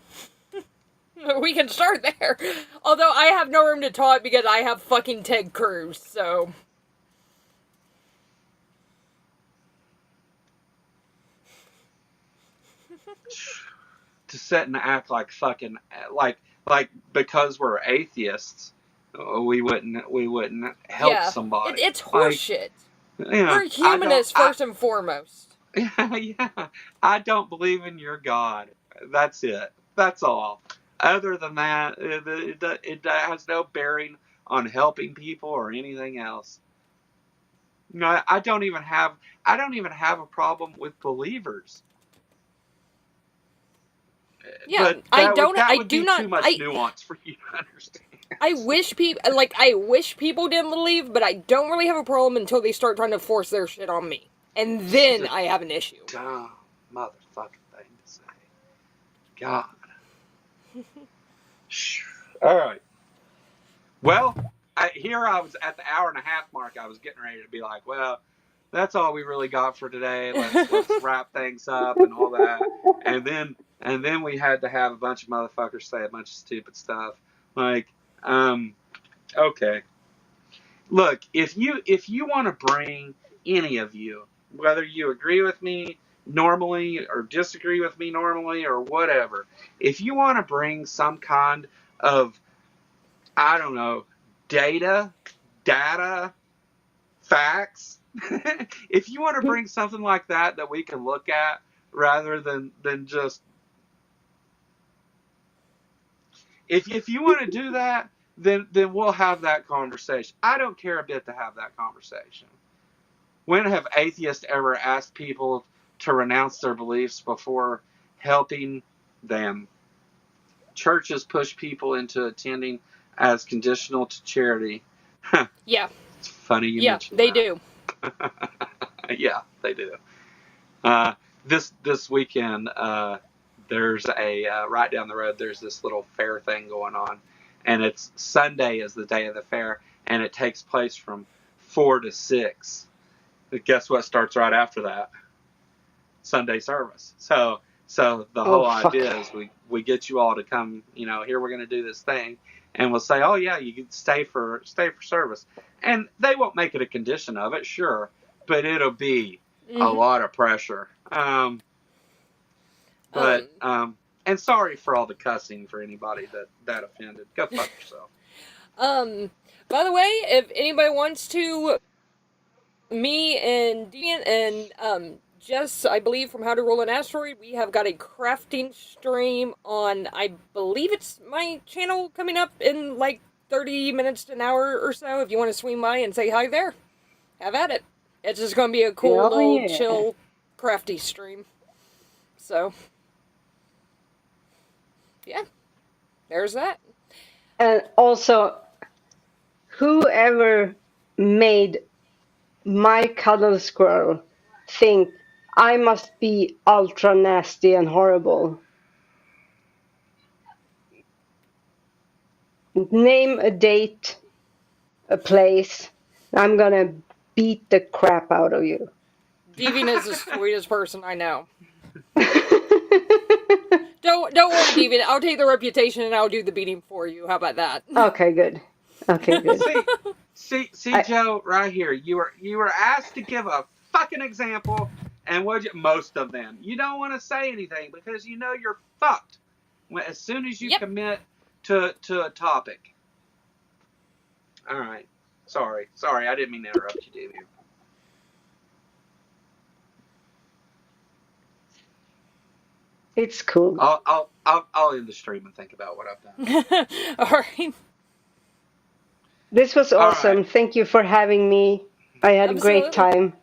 We can start there. Although I have no room to talk because I have fucking Ted Cruz, so. To sit and act like fucking like because we're atheists, we wouldn't help somebody. It's horseshit. Yeah, We're humanists first and foremost. Yeah, I don't believe in your God. That's it. That's all. Other than that, it has no bearing on helping people or anything else. No, I don't even have a problem with believers. Yeah, But that would be too much nuance for you to understand. I wish people didn't believe, but I don't really have a problem until they start trying to force their shit on me, and then I have an issue. Dumb motherfucking thing to say. God. All right. Well, I was at the hour and a half mark. I was getting ready to be like, well, that's all we really got for today. Let's wrap things up and all that. And then we had to have a bunch of motherfuckers say a bunch of stupid stuff. Like, okay. Look, if you want to bring any of you, whether you agree with me normally or disagree with me normally or whatever, if you want to bring some kind of, I don't know, data, facts, if you want to bring something like that we can look at rather than just, if you want to do that, then we'll have that conversation. I don't care a bit to have that conversation. When have atheists ever asked people to renounce their beliefs before helping them? Churches push people into attending as conditional to charity. Yeah. It's funny you mentioned they that. do. Yeah, they do. This weekend, there's a right down the road. There's this little fair thing going on, and it's Sunday is the day of the fair, and it takes place from 4 to 6. But guess what starts right after that? Sunday service. So the whole idea is we get you all to come. Here we're going to do this thing, and we'll say, oh yeah, you can stay for service, and they won't make it a condition of it, sure, but it'll be a lot of pressure. And sorry for all the cussing for anybody that offended. Go fuck yourself. By the way, if anybody wants to, me and Deviant and Jess, I believe from How to Roll an Asteroid, we have got a crafting stream on, I believe it's my channel coming up in like 30 minutes to an hour or so. If you want to swing by and say hi there, have at it. It's just going to be a cool little chill crafty stream. So, yeah, there's that. And also, whoever made my cuddle squirrel think I must be ultra nasty and horrible. Name a date, a place. I'm gonna beat the crap out of you. Deviant is the sweetest person I know. Don't worry, Deviant. I'll take the reputation and I'll do the beating for you. How about that? Okay, good. Okay, good. See, Joe, right here. You were asked to give a fucking example, and most of them. You don't want to say anything because you know you're fucked as soon as you commit to a topic. All right. Sorry. I didn't mean to interrupt you, Davey. It's cool. I'll end the stream and think about what I've done. All right. This was awesome. Right. Thank you for having me. I had a great time.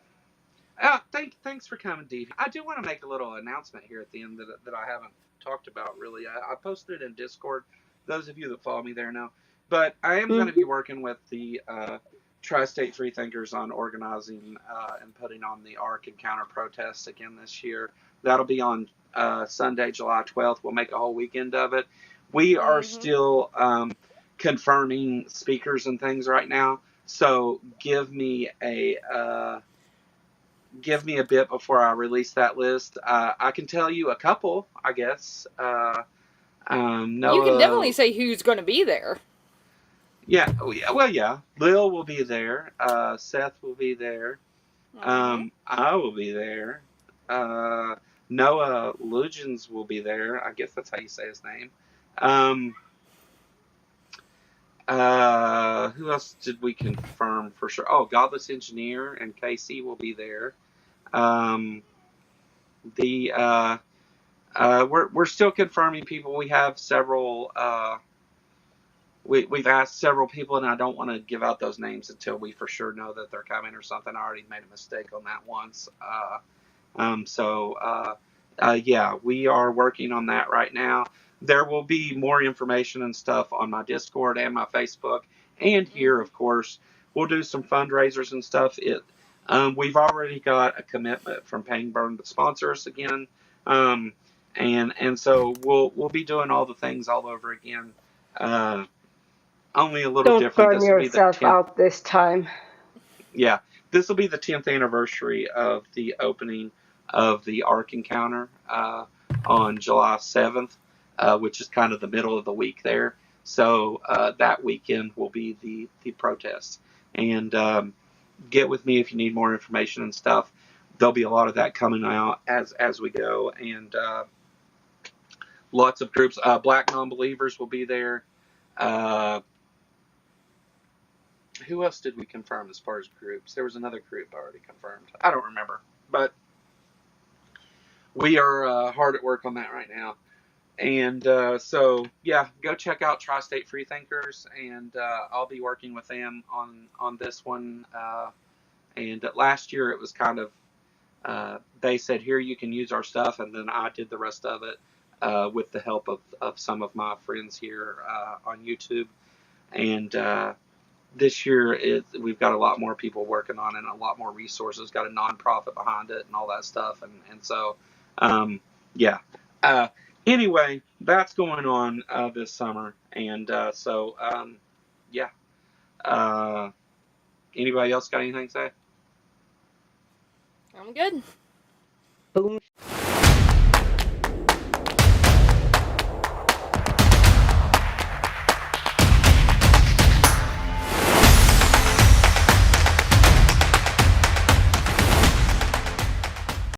Thanks for coming, Dee. I do want to make a little announcement here at the end that I haven't talked about really. I posted it in Discord. Those of you that follow me there know. But I am going to be working with the Tri-State Freethinkers on organizing and putting on the ARC and counter protests again this year. That'll be on Sunday, July 12th. We'll make a whole weekend of it. We are still confirming speakers and things right now. So give me a give me a bit before I release that list. I can tell you a couple, I guess. Noah, you can definitely say who's going to be there. Yeah, well, yeah. Lil will be there. Seth will be there. I will be there. Noah Lugens will be there. I guess that's how you say his name. Who else did we confirm for sure? Oh, Godless Engineer and Casey will be there. We're still confirming people. We have several. We've asked several people, and I don't want to give out those names until we for sure know that they're coming or something. I already made a mistake on that once. Yeah, we are working on that right now. There will be more information and stuff on my Discord and my Facebook, and here, of course. We'll do some fundraisers and stuff. We've already got a commitment from Paying Burn to sponsor us again, and so we'll be doing all the things all over again. Only a little Don't different. burn This will be the yourself 10th. out this time. Yeah, this will be the 10th anniversary of the opening of the Ark Encounter on July 7th, which is kind of the middle of the week there. So that weekend will be the protest. And get with me if you need more information and stuff. There'll be a lot of that coming out as we go, and lots of groups. Black Non-Believers will be there. Who else did we confirm as far as groups? There was another group already confirmed. I don't remember, but we are hard at work on that right now. And so, yeah, go check out Tri-State Freethinkers, and I'll be working with them on this one. And last year it was kind of, they said, here, you can use our stuff, and then I did the rest of it with the help of some of my friends here on YouTube. And this year we've got a lot more people working on it and a lot more resources, got a nonprofit behind it and all that stuff. And so, yeah. Anyway, that's going on this summer. And so, yeah. Anybody else got anything to say? I'm good. Boom.